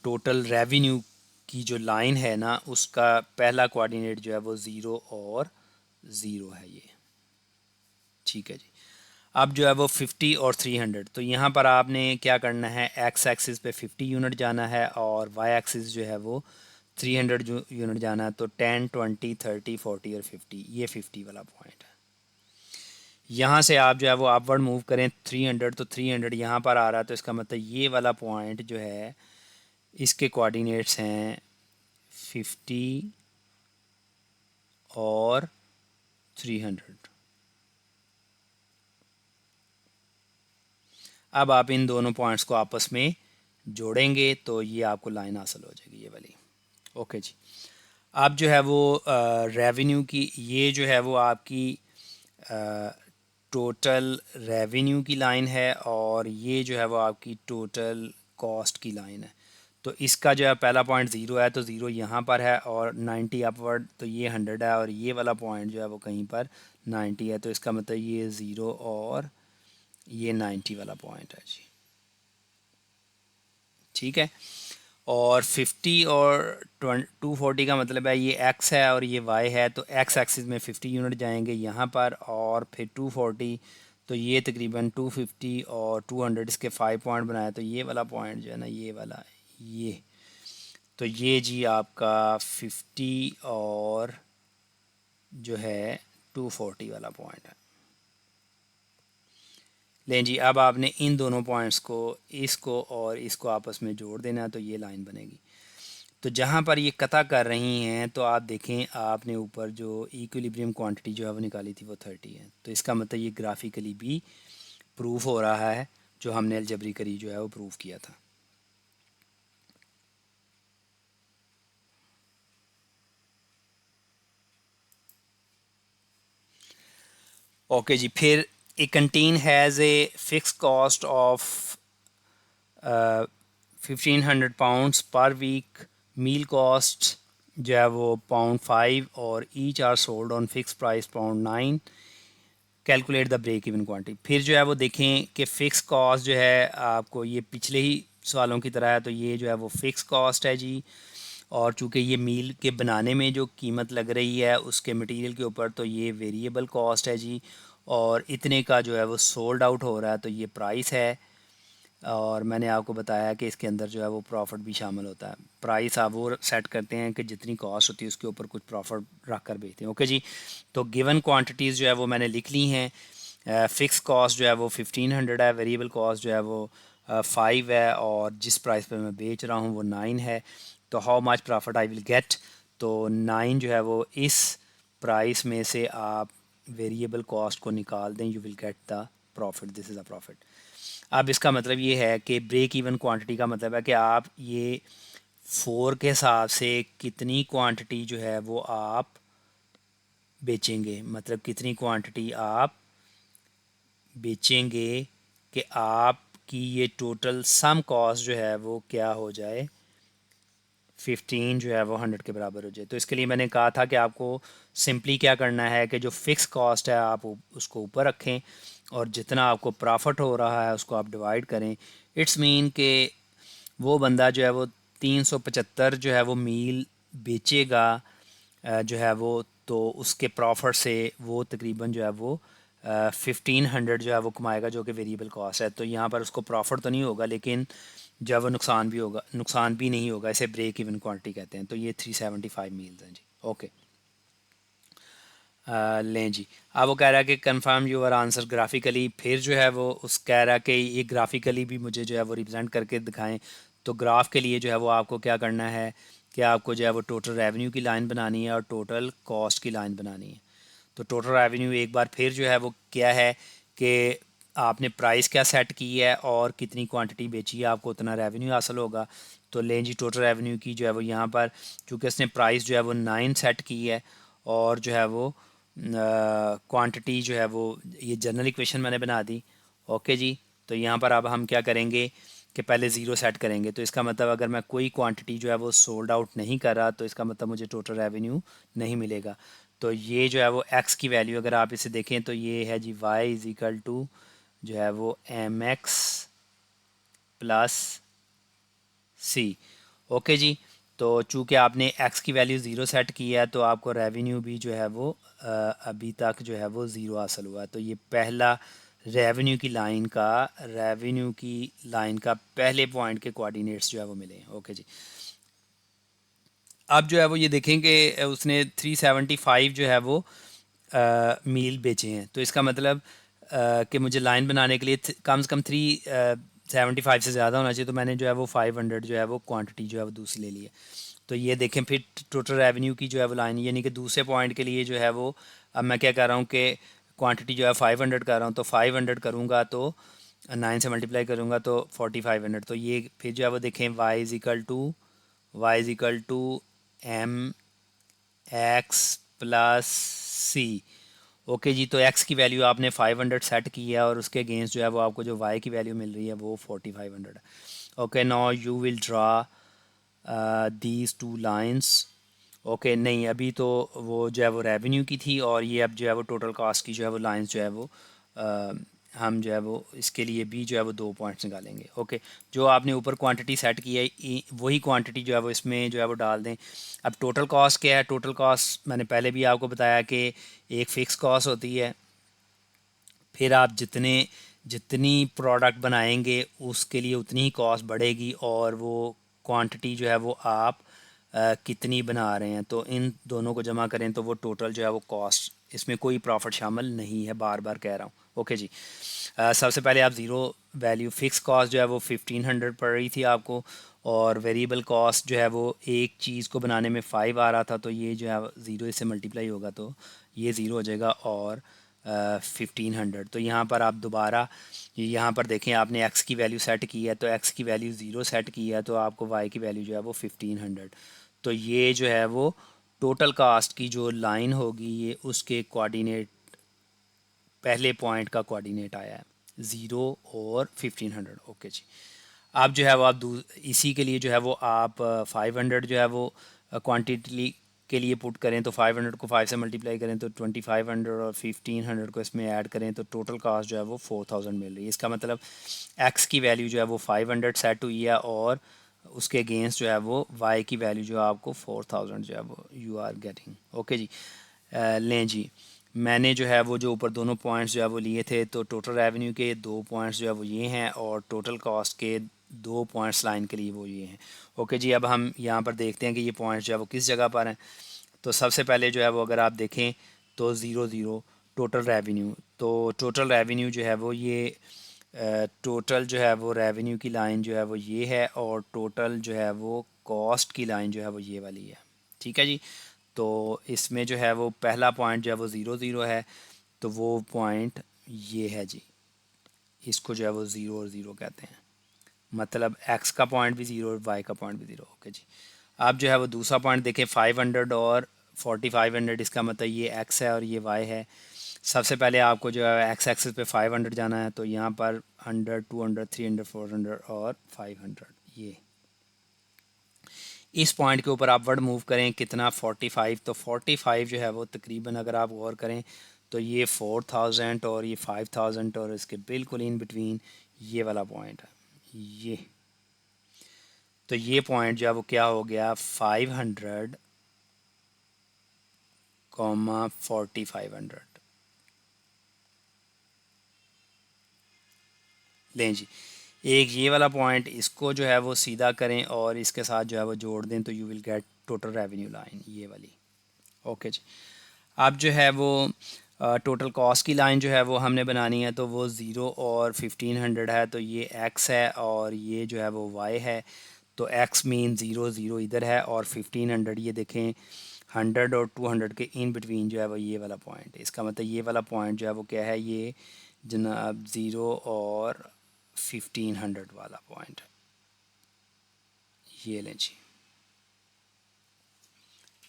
टोटल रेवेन्यू की जो लाइन है ना, उसका पहला कोऑर्डिनेट जो है वो 0 और 0 है ये। ठीक है जी। अब जो है वो 50 और 300, तो यहाँ पर आपने क्या करना है, एक्स एक्सिस पे 50 यूनिट जाना है और वाई एक्सिस जो है वो 300 जो यूनिट जाना है। तो 10, 20, 30, 40 और 50, ये 50 वाला पॉइंट है। यहाँ से आप जो है वो अपवर्ड मूव करें 300, तो 300 यहाँ पर आ रहा है, तो इसका मतलब ये वाला पॉइंट जो है इसके कोऑर्डिनेट्स हैं 50 और 300। अब आप इन दोनों पॉइंट्स को आपस में जोड़ेंगे तो ये आपको लाइन हासिल हो जाएगी, ये वाली। ओके जी। अब जो है वो रेवेन्यू की, ये जो है वो आपकी टोटल रेवेन्यू की लाइन है और ये जो है वो आपकी टोटल कॉस्ट की लाइन है। तो इसका जो है पहला पॉइंट 0 है, तो 0 यहाँ पर है और 90 अपवर्ड, तो ये 100 है और ये वाला पॉइंट जो है वो कहीं पर 90 है। तो इसका मतलब ये 0 और ये 90 वाला पॉइंट है जी। ठीक है। और 50 और 240 का मतलब है ये एक्स है और ये वाई है, तो एक्स एक्सिस में 50 यूनिट जाएंगे यहाँ पर और फिर 240, तो ये तकरीबन 250 और 200 इसके 5 पॉइंट बनाए। तो ये वाला पॉइंट जो है ना, ये वाला, ये, तो ये जी आपका 50 और जो है 240 वाला पॉइंट है। लें जी, अब आपने इन दोनों पॉइंट्स को, इसको और इसको आपस में जोड़ देना है, तो ये लाइन बनेगी। तो जहाँ पर ये कता कर रही हैं, तो आप देखें, आपने ऊपर जो इक्विलिब्रियम क्वांटिटी जो है वो निकाली थी वो 30 है। तो इसका मतलब ये ग्राफिकली भी प्रूफ हो रहा है, जो हमने अलजबरिकली जो है वो प्रूफ किया था। ओके जी। फिर a canteen has a fix cost of 1500 pounds per week. Meal cost जो है वो £5 और each are sold on fix price £9। Calculate the break even quantity. फिर जो है वो देखें कि फ़िक्स कॉस्ट जो है आपको ये पिछले ही सवालों की तरह है, तो ये जो है वो फ़िक्स कॉस्ट है जी। और चूँकि ये मील के बनाने में जो कीमत लग रही है उसके मटेरियल के ऊपर, तो ये वेरिएबल कॉस्ट है जी। और इतने का जो है वो सोल्ड आउट हो रहा है, तो ये प्राइस है। और मैंने आपको बताया कि इसके अंदर जो है वो प्रॉफिट भी शामिल होता है। प्राइस आप वो सेट करते हैं कि जितनी कॉस्ट होती है उसके ऊपर कुछ प्रॉफिट रख कर बेचते हैं। ओके जी। तो गिवन क्वांटिटीज़ जो है वो मैंने लिख ली हैं। फ़िक्स कॉस्ट जो है वो 1500 है, वेरिएबल कॉस्ट जो है वो 5 है और जिस प्राइस पे मैं बेच रहा हूँ वो 9 है। तो how much profit I will get, तो 9 जो है वो इस प्राइस में से आप वेरिएबल कॉस्ट को निकाल दें, you will get the profit, this is a profit. अब इसका मतलब ये है कि ब्रेक इवन क्वांटिटी का मतलब है कि आप ये 4 के हिसाब से कितनी क्वांटिटी जो है वो आप बेचेंगे, मतलब कितनी क्वांटिटी आप बेचेंगे कि आपकी ये टोटल सम कॉस्ट जो है वो क्या हो जाए, 15 जो है वो 100 के बराबर हो जाए। तो इसके लिए मैंने कहा था कि आपको सिंपली क्या करना है कि जो फ़िक्स कॉस्ट है आप उसको ऊपर रखें और जितना आपको प्रॉफिट हो रहा है उसको आप डिवाइड करें। इट्स मीन कि वो बंदा जो है वो 375 जो है वो मील बेचेगा जो है वो, तो उसके प्रॉफिट से वो तकरीबन जो है वो 1500 जो है वो कमाएगा, जो कि वेरिएबल कॉस्ट है। तो यहाँ पर उसको प्रॉफिट तो नहीं होगा, लेकिन जो है वो नुकसान भी होगा, नुकसान भी नहीं होगा। इसे ब्रेक इवन क्वांटिटी कहते हैं। तो ये 375 मील्स हैं जी। ओके। लें जी। अब वो कह रहा है कि कंफर्म यूर आंसर ग्राफिकली। फिर जो है वो उस कह रहा है कि ये ग्राफिकली भी मुझे जो है वो रिप्रेजेंट करके दिखाएं। तो ग्राफ के लिए जो है वो आपको क्या करना है कि आपको जो है वो टोटल रेवेन्यू की लाइन बनानी है और टोटल कॉस्ट की लाइन बनानी है। तो टोटल रेवेन्यू एक बार फिर जो है वो क्या है कि आपने प्राइस क्या सेट की है और कितनी क्वांटिटी बेची है, आपको उतना रेवेन्यू हासिल होगा। तो लें जी, टोटल रेवेन्यू की जो है वो यहाँ पर, चूँकि इसने प्राइस जो है वो 9 सेट की है और जो है वो क्वांटिटी जो है वो, ये जनरल इक्वेशन मैंने बना दी। ओके जी, तो यहाँ पर अब हम क्या करेंगे कि पहले ज़ीरो सेट करेंगे। तो इसका मतलब अगर मैं कोई क्वांटिटी जो है वो सोल्ड आउट नहीं कर रहा तो इसका मतलब मुझे टोटल रेवेन्यू नहीं मिलेगा। तो ये जो है वो एक्स की वैल्यू अगर आप इसे देखें तो ये है जी वाई इज़ इक्वल टू जो है वो M X plus C. Okay जी, तो चूँकि आपने एक्स की वैल्यू ज़ीरो सेट की है तो आपको रेवेन्यू भी जो है वो अभी तक जो है वो ज़ीरो हासिल हुआ है। तो ये पहला रेवेन्यू की लाइन का पहले पॉइंट के कोऑर्डिनेट्स जो है वो मिले हैं। ओके जी, अब जो है वो ये देखें कि उसने 375 जो है वो मील बेचे हैं। तो इसका मतलब कि मुझे लाइन बनाने के लिए कम से कम 375 से ज़्यादा होना चाहिए। तो मैंने जो है वो 500 जो है वो क्वांटिटी जो है वो दूसरी ले ली है। तो ये देखें फिर टोटल रेवेन्यू की जो है वो लाइन, यानी कि दूसरे पॉइंट के लिए जो है वो, अब मैं क्या कर रहा हूँ कि क्वांटिटी जो है 500 कर रहा हूँ, तो 500 करूँगा तो 9 से मल्टीप्लाई करूँगा तो 4500। तो ये फिर जो है वो देखें y is equal to M X plus C. Okay जी, तो एक्स की वैल्यू आपने 500 सेट की है और उसके अगेंस्ट जो है वो आपको जो वाई की वैल्यू मिल रही है वो 4500 है। Okay, now you will draw these two lines. Okay, नहीं अभी तो वो जो है वो रेवेन्यू की थी और ये अब जो है वो टोटल कास्ट की जो है वो लाइंस जो है वो हम जो है वो इसके लिए भी जो है वो 2 पॉइंट्स निकालेंगे। ओके, जो आपने ऊपर क्वांटिटी सेट की है वही क्वांटिटी जो है वो इसमें जो है वो डाल दें। अब टोटल कॉस्ट क्या है? टोटल कॉस्ट मैंने पहले भी आपको बताया कि एक फ़िक्स कॉस्ट होती है, फिर आप जितनी प्रोडक्ट बनाएंगे उसके लिए उतनी ही कॉस्ट बढ़ेगी और वो क्वांटिटी जो है वो आप कितनी बना रहे हैं, तो इन दोनों को जमा करें तो वो टोटल जो है वो कॉस्ट, इसमें कोई प्रॉफिट शामिल नहीं है, बार बार कह रहा हूँ। ओके जी, सबसे पहले आप ज़ीरो वैल्यू फ़िक्स कॉस्ट जो है वो 1500 पड़ रही थी आपको, और वेरिएबल कॉस्ट जो है वो एक चीज़ को बनाने में 5 आ रहा था, तो ये जो है ज़ीरो इससे मल्टीप्लाई होगा तो ये ज़ीरो हो जाएगा और 1500। तो यहाँ पर आप दोबारा यहाँ पर देखें, आपने एक्स की वैल्यू सेट की है तो एक्स की वैल्यू ज़ीरो सेट की है तो आपको वाई की वैल्यू जो है वो 1500। तो ये जो है वो टोटल कास्ट की जो लाइन होगी ये उसके कोऑर्डिनेट, पहले पॉइंट का कोऑर्डिनेट आया है 0 और 1500। ओके जी, आप जो है वो आप इसी के लिए जो है वो आप 500 जो है वो क्वांटिटी के लिए पुट करें तो 500 को 5 से मल्टीप्लाई करें तो 2500 और 1500 को इसमें ऐड करें तो टोटल कास्ट जो है वो 4000 मिल रही है। इसका मतलब एक्स की वैल्यू जो है वो 500 सेट हुई है और उसके अगेंस्ट जो है वो वाई की वैल्यू जो है आपको 4000 जो है वो यू आर गेटिंग। ओके जी, लें जी, मैंने जो है वो जो ऊपर दोनों पॉइंट्स जो है वो लिए थे, तो टोटल रेवेन्यू के 2 पॉइंट्स जो है वो ये हैं और टोटल कॉस्ट के 2 पॉइंट्स लाइन के लिए वो ये हैं। ओके जी, अब हम यहाँ पर देखते हैं कि ये पॉइंट्स जो है वो किस जगह पर हैं। तो सबसे पहले जो है वो अगर आप देखें तो 0 0 टोटल रेवेन्यू, तो टोटल रेवेन्यू जो है वो ये टोटल जो है वो रेवेन्यू की लाइन जो है वो ये है और टोटल जो है वो कॉस्ट की लाइन जो है वो ये वाली है। ठीक है जी, तो इसमें जो है वो पहला पॉइंट जो है वो 0 0 है, तो वो पॉइंट ये है जी, इसको जो है वो 0 और 0 कहते हैं, मतलब एक्स का पॉइंट भी 0 और वाई का पॉइंट भी 0। ओके जी, अब जो है वो दूसरा पॉइंट देखें 500 और 4500, इसका मतलब ये एक्स है और ये वाई है। सबसे पहले आपको जो है एक्स एक्सिस पे 500 जाना है, तो यहाँ पर 100 200 300 400 और 500, ये इस पॉइंट के ऊपर आप वर्ड मूव करें कितना 45, तो 45 जो है वो तकरीबन अगर आप गौर करें तो ये 4000 और ये 5000 और इसके बिल्कुल इन बिटवीन ये वाला पॉइंट है ये। तो ये पॉइंट जो है वो क्या हो गया 500 कॉमा 4500। लें जी, एक ये वाला पॉइंट, इसको जो है वो सीधा करें और इसके साथ जो है वो जोड़ दें तो you will get total revenue line ये वाली। ओके जी, अब जो है वो टोटल कॉस्ट की लाइन जो है वो हमने बनानी है, तो वो 0 और 1500 है, तो ये एक्स है और ये जो है वो वाई है। तो एक्स मीन 0 0 इधर है और 1500 ये देखें 100 और 200 के इन बिटवीन जो है वो ये वाला पॉइंट है। इसका मतलब ये वाला पॉइंट जो है वो क्या है, ये जनाब 0 और 1500 वाला पॉइंट, ये लें जी।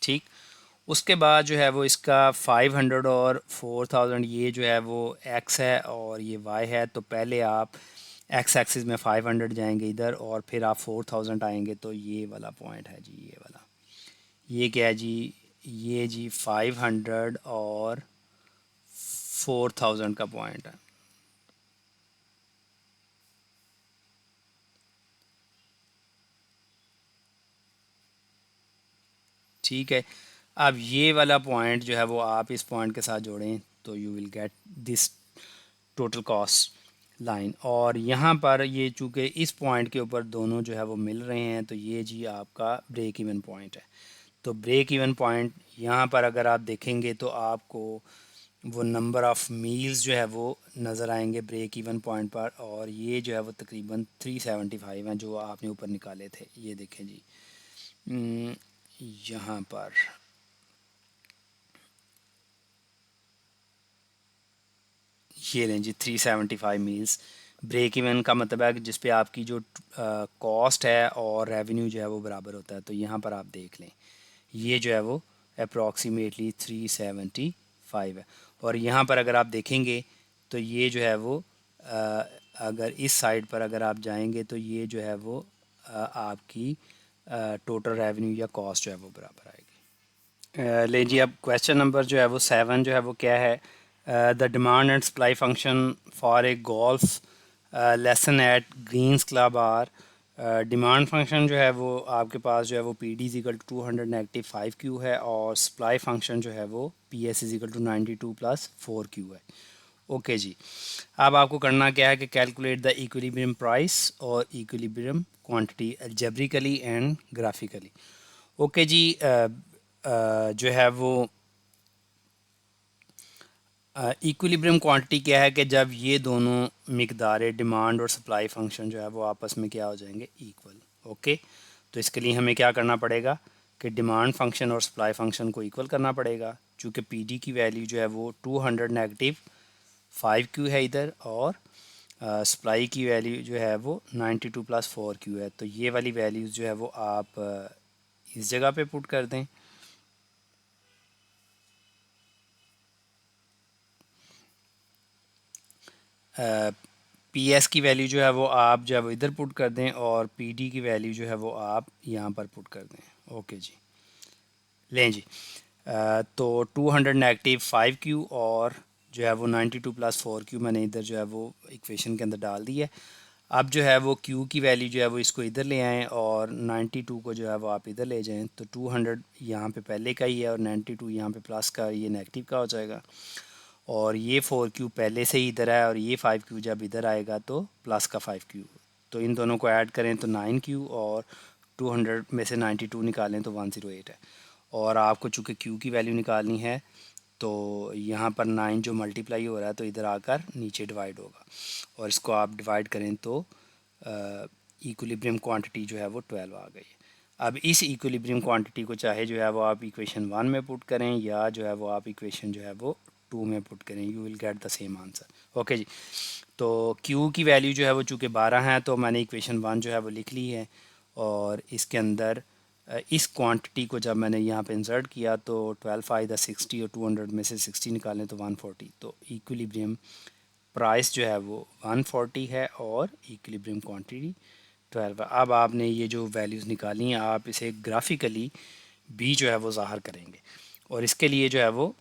ठीक, उसके बाद जो है वो इसका 500 और 4000, ये जो है वो एक्स है और ये वाई है। तो पहले आप एक्स एक्सिस में 500 जाएंगे इधर, और फिर आप 4000 आएंगे तो ये वाला पॉइंट है जी, ये वाला। ये क्या है जी, ये जी 500 और 4000 का पॉइंट है। ठीक है, अब ये वाला पॉइंट जो है वो आप इस पॉइंट के साथ जोड़ें तो you will get this total cost line. और यहाँ पर ये चूँकि इस पॉइंट के ऊपर दोनों जो है वो मिल रहे हैं, तो ये जी आपका ब्रेक इवन पॉइंट है। तो ब्रेक इवन पॉइंट यहाँ पर अगर आप देखेंगे तो आपको वो नंबर ऑफ़ मील्स जो है वो नज़र आएंगे ब्रेक इवन पॉइंट पर, और ये जो है वो तकरीबन 375 हैं जो आपने ऊपर निकाले थे। ये देखें जी, यहाँ पर ये लें जी 375 मील्स। ब्रेक इवन का मतलब है कि जिस पे आपकी जो कॉस्ट है और रेवेन्यू जो है वो बराबर होता है। तो यहाँ पर आप देख लें, ये जो है वो अप्रॉक्सीमेटली 375 है। और यहाँ पर अगर आप देखेंगे तो ये जो है वो अगर इस साइड पर अगर आप जाएंगे तो ये जो है वो आपकी टोटल रेवेन्यू या कॉस्ट जो है वो बराबर आएगी। ले जी, अब क्वेश्चन नंबर जो है वो 7 जो है वो क्या है, the demand and supply function for a golf lesson at Greens Club are. Demand function जो है वो आपके पास जो है वो P D is equal to 200 negative 5Q है, और सप्लाई फंक्शन जो है वो P S equal to 92 plus 4Q है। ओके जी, अब आपको करना क्या है कि कैलकुलेट द इक्विलिब्रियम प्राइस और equilibrium quantity algebraically and graphically. Okay जी, जो है वो इक्विलिब्रियम क्वांटिटी क्या है कि जब ये दोनों मिकदारें डिमांड और सप्लाई फंक्शन जो है वो आपस में क्या हो जाएंगे, इक्वल। ओके, तो इसके लिए हमें क्या करना पड़ेगा कि डिमांड फंक्शन और सप्लाई फंक्शन को इक्वल करना पड़ेगा। चूँकि पी डी की वैल्यू जो है वो 200 नेगेटिव 5Q है इधर, और सप्लाई की वैल्यू जो है वो 92 प्लस 4Q है। तो ये वाली वैल्यूज़ जो है वो आप इस जगह पे पुट कर दें। पी एस की वैल्यू जो है वो आप जब इधर पुट कर दें, और पी डी की वैल्यू जो है वो आप यहाँ पर पुट कर दें। ओके जी, लें जी, तो 200 नेगेटिव 5Q और जो है वो 92 प्लस 4Q मैंने इधर जो है वो इक्वेशन के अंदर डाल दी है। अब जो है वो Q की वैल्यू जो है वो इसको इधर ले आएँ, और 92 को जो है वो आप इधर ले जाएँ। तो 200 यहाँ पे पहले का ही है, और 92 यहाँ पे प्लस का, ये नेगेटिव का हो जाएगा। और ये 4Q पहले से ही इधर है, और ये 5Q जब इधर आएगा तो प्लस का 5Q। तो इन दोनों को ऐड करें तो 9Q, और 200 में से 92 निकालें तो 108 है। और आपको चूँकि Q की वैल्यू निकालनी है तो यहाँ पर 9 जो मल्टीप्लाई हो रहा है तो इधर आकर नीचे डिवाइड होगा, और इसको आप डिवाइड करें तो इक्विलिब्रियम क्वांटिटी जो है वो 12 आ गई है। अब इस इक्विलिब्रियम क्वांटिटी को चाहे जो है वो आप इक्वेशन 1 में पुट करें, या जो है वो आप इक्वेशन जो है वो 2 में पुट करें, you will get the same answer. Okay जी, तो Q की वैल्यू जो है वो चूँकि 12 है तो मैंने इक्वेशन 1 जो है वो लिख ली है, और इसके अंदर इस क्वांटिटी को जब मैंने यहाँ पे इंसर्ट किया तो 12 5 60, और 200 में से 60 निकालें तो 140। तो इक्विलिब्रियम प्राइस जो है वो 140 है, और इक्विलिब्रियम क्वांटिटी 12 है। अब आपने ये जो वैल्यूज़ निकाली हैं आप इसे ग्राफिकली भी जो है वो ज़ाहिर करेंगे, और इसके लिए जो है वो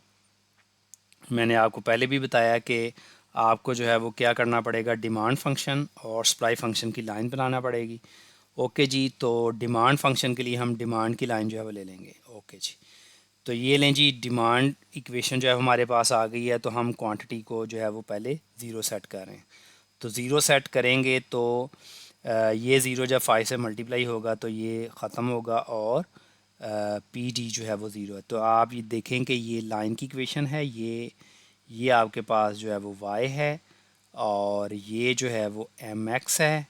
मैंने आपको पहले भी बताया कि आपको जो है वो क्या करना पड़ेगा, डिमांड फंक्शन और सप्लाई फंक्शन की लाइन बनाना पड़ेगी। ओके जी, तो डिमांड फंक्शन के लिए हम डिमांड की लाइन जो है वो ले लेंगे। ओके जी, तो ये लें जी, डिमांड इक्वेशन जो है हमारे पास आ गई है। तो हम क्वांटिटी को जो है वो पहले ज़ीरो सेट कर रहे हैं। तो ज़ीरो सेट करेंगे तो ये ज़ीरो जब 5 से मल्टीप्लाई होगा तो ये ख़त्म होगा, और पी डी जो है वो ज़ीरो है। तो आप ये देखें कि ये लाइन की इक्वेशन है, ये आपके पास जो है वो वाई है, और ये जो है वो एम एक्स है,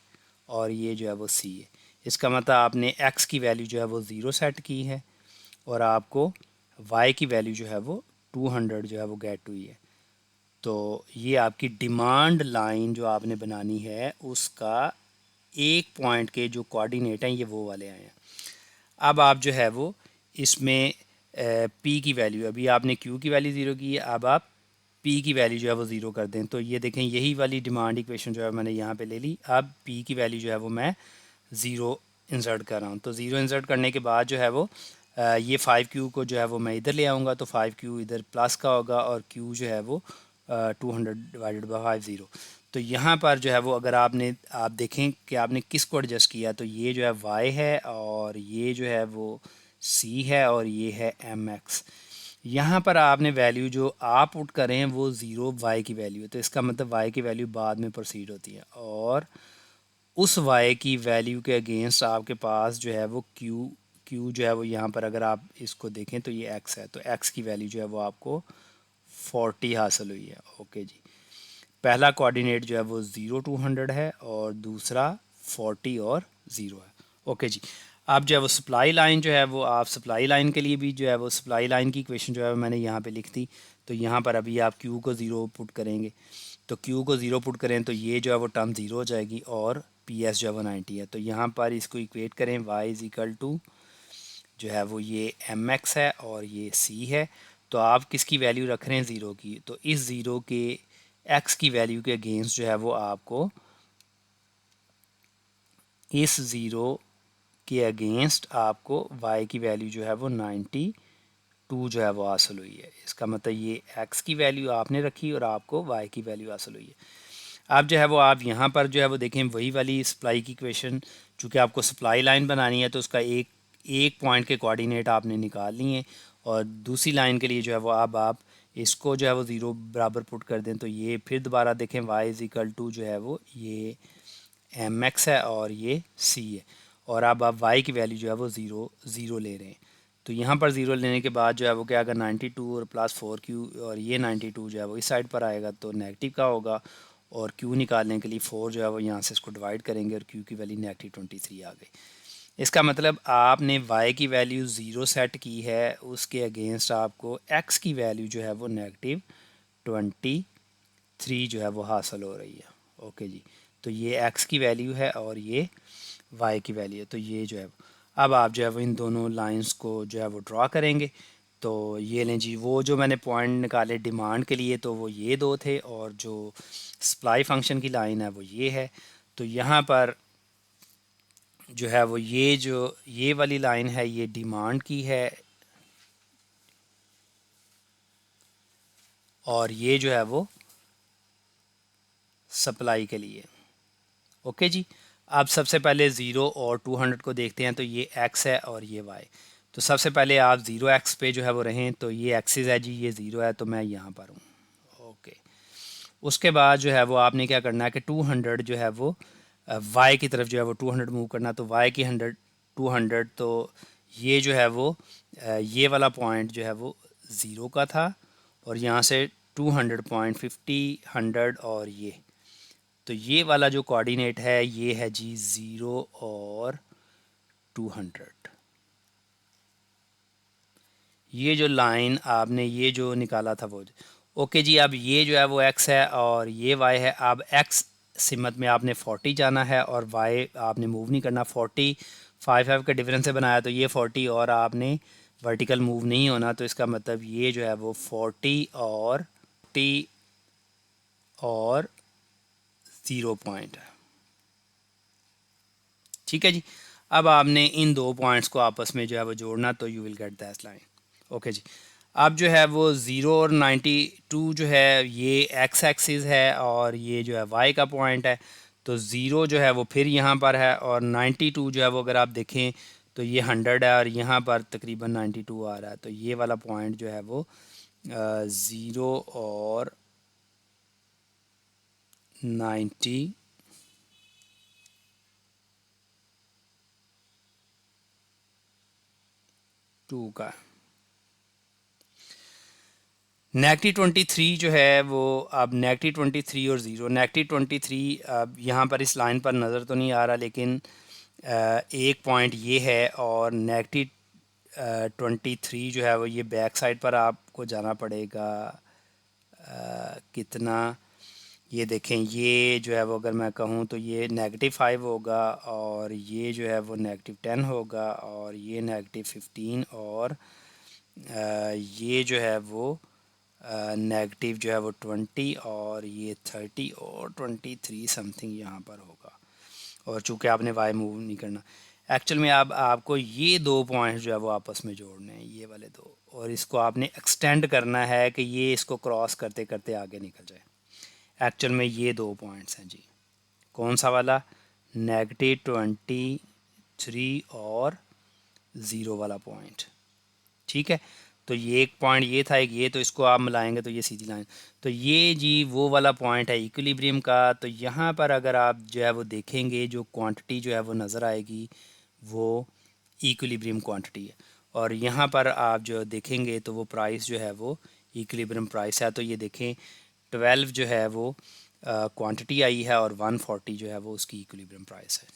और ये जो है वो सी है। इसका मतलब आपने एक्स की वैल्यू जो है वो ज़ीरो सेट की है, और आपको वाई की वैल्यू जो है वो 200 जो है वो गेट हुई है। तो ये आपकी डिमांड लाइन जो आपने बनानी है उसका एक पॉइंट के जो कोऑर्डिनेट हैं ये वो वाले आए हैं। अब आप जो है वो इसमें पी की वैल्यू, अभी आपने क्यू की वैल्यू ज़ीरो की है, अब आप पी की वैल्यू जो है वो ज़ीरो कर दें। तो ये देखें यही वाली डिमांड इक्वेशन जो है मैंने यहाँ पे ले ली। अब पी की वैल्यू जो है वो मैं ज़ीरो इंसर्ट कर रहा हूँ। तो ज़ीरो इंसर्ट करने के बाद जो है वो ये 5Q को जो है वो मैं इधर ले आऊँगा, तो 5Q इधर प्लस का होगा और Q जो है वो 200 डिवाइडेड बाई 50। तो यहाँ पर जो है वो अगर आप देखें कि आपने किस को एडजस्ट किया, तो ये जो है Y है और ये जो है वो C है और ये है MX। यहाँ पर आपने वैल्यू जो आप पुट करें वो ज़ीरो Y की वैल्यू है, तो इसका मतलब Y की वैल्यू बाद में प्रोसीड होती है और उस y की वैल्यू के अगेंस्ट आपके पास जो है वो q जो है वो यहाँ पर अगर आप इसको देखें तो ये x है, तो x की वैल्यू जो है वो आपको 40 हासिल हुई है। ओके जी, पहला कोऑर्डिनेट जो है वो 0 200 है और दूसरा 40 और 0 है। ओके जी, अब जो है वो सप्लाई लाइन जो है वो आप सप्लाई लाइन के लिए भी जो है वो सप्लाई लाइन की इक्वेशन जो है मैंने यहाँ पे लिख दी। तो यहाँ पर अभी आप q को ज़ीरो पुट करेंगे, तो q को ज़ीरो पुट करें तो ये जो है वो टर्म ज़ीरो हो जाएगी और पी एस जो है वो 90 है। तो यहाँ पर इसको इक्वेट करें, y इज़ इक्वल टू जो है वो ये एम एक्स है और ये सी है। तो आप किसकी वैल्यू रख रहे हैं, ज़ीरो की। तो इस ज़ीरो के एक्स की वैल्यू के अगेंस्ट जो है वो आपको इस ज़ीरो के अगेंस्ट आपको y की वैल्यू जो है वो 92 जो है वो हासिल हुई है। इसका मतलब ये x की वैल्यू आपने रखी और आपको y की वैल्यू हासिल हुई है। अब जो है वो आप यहाँ पर जो है वो देखें वही वाली सप्लाई की इक्वेशन, चूँकि आपको सप्लाई लाइन बनानी है तो उसका एक एक पॉइंट के कोऑर्डिनेट आपने निकाल लिए और दूसरी लाइन के लिए जो है वो अब आप इसको जो है वो ज़ीरो बराबर पुट कर दें। तो ये फिर दोबारा देखें y इज़ इक्वल टू जो है वो ये एम एक्स है और ये सी है और अब आप y की वैल्यू जो है वो ज़ीरो ज़ीरो ले रहे हैं। तो यहाँ पर ज़ीरो लेने के बाद जो है वो क्या, अगर 92 और प्लस 4Q और ये 92 जो है वो इस साइड पर आएगा तो नेगेटिव का होगा और Q निकालने के लिए 4 जो है वो यहाँ से इसको डिवाइड करेंगे और Q की वैल्यू -23 आ गई। इसका मतलब आपने y की वैल्यू ज़ीरो सेट की है, उसके अगेंस्ट आपको x की वैल्यू जो है वो -23 जो है वो हासिल हो रही है। ओके जी, तो ये x की वैल्यू है और ये y की वैल्यू है। तो ये जो है अब आप जो है वो इन दोनों लाइंस को जो है वो ड्रा करेंगे। तो ये लें जी, वो जो मैंने पॉइंट निकाले डिमांड के लिए तो वो ये दो थे और जो सप्लाई फंक्शन की लाइन है वो ये है। तो यहाँ पर जो है वो ये वाली लाइन है ये डिमांड की है और ये जो है वो सप्लाई के लिए। ओके जी, अब सबसे पहले ज़ीरो और 200 को देखते हैं। तो ये x है और ये y। तो सबसे पहले आप ज़ीरो एक्स पे जो है वो रहें, तो ये एक्सिस है जी, ये ज़ीरो है तो मैं यहाँ पर हूँ। ओके, उसके बाद जो है वो आपने क्या करना है कि 200 जो है वो y की तरफ जो है वो 200 मूव करना। तो y की 200, तो ये जो है वो ये वाला पॉइंट जो है वो ज़ीरो का था और यहाँ से 200.50 100 और ये, तो ये वाला जो कोऑर्डिनेट है ये है जी ज़ीरो और 200। ये जो लाइन आपने ये जो निकाला था वो, ओके जी। अब ये जो है वो x है और ये y है। अब x सिमत में आपने 40 जाना है और y आपने मूव नहीं करना। 40 5 का डिफरेंस से बनाया तो ये 40 और आपने वर्टिकल मूव नहीं होना। तो इसका मतलब ये जो है वो 40 और 0 पॉइंट है। ठीक है जी, अब आपने इन दो पॉइंट्स को आपस में जो है वो जोड़ना, तो you will get that line. Okay जी, अब जो है वो 0 और 92 जो है ये एक्स एक्सिस है और ये जो है वाई का पॉइंट है। तो ज़ीरो जो है वो फिर यहाँ पर है और 92 जो है वो अगर आप देखें तो ये 100 है और यहाँ पर तकरीबन 92 आ रहा है। तो ये वाला पॉइंट जो है वो ज़ीरो और 92 का -23 जो है वो, अब -23 और ज़ीरो, -23 अब यहाँ पर इस लाइन पर नज़र तो नहीं आ रहा लेकिन एक पॉइंट ये है और -23 जो है वो ये बैक साइड पर आपको जाना पड़ेगा। कितना, ये देखें, ये जो है वो अगर मैं कहूँ तो ये -5 होगा, और ये जो है वो -10 होगा, और ये -15, और ये जो है वो नेगेटिव जो है वो 20, और ये 30 और 23 समथिंग यहाँ पर होगा। और चूँकि आपने वाई मूव नहीं करना, एक्चुअल में आप आपको ये दो पॉइंट्स जो है वो आपस में जोड़ने हैं, ये वाले दो, और इसको आपने एक्सटेंड करना है कि ये इसको क्रॉस करते करते आगे निकल जाए। एक्चुअल में ये दो पॉइंट्स हैं जी। कौन सा वाला? -23 और 0 वाला पॉइंट। ठीक है, तो ये एक पॉइंट ये था, एक ये, तो इसको आप मिलाएंगे तो ये सीधी लाइन, तो ये जी वो वाला पॉइंट है इक्विलिब्रियम का। तो यहाँ पर अगर आप जो है वो देखेंगे, जो क्वांटिटी जो है वो नज़र आएगी वो इक्विलिब्रियम क्वांटिटी है, और यहाँ पर आप जो देखेंगे तो वो प्राइस जो है वो इक्विलिब्रियम प्राइस है। तो ये देखें 12 जो है वो क्वांटिटी आई है, और 140 जो है वो उसकी इक्विलिब्रियम प्राइस है।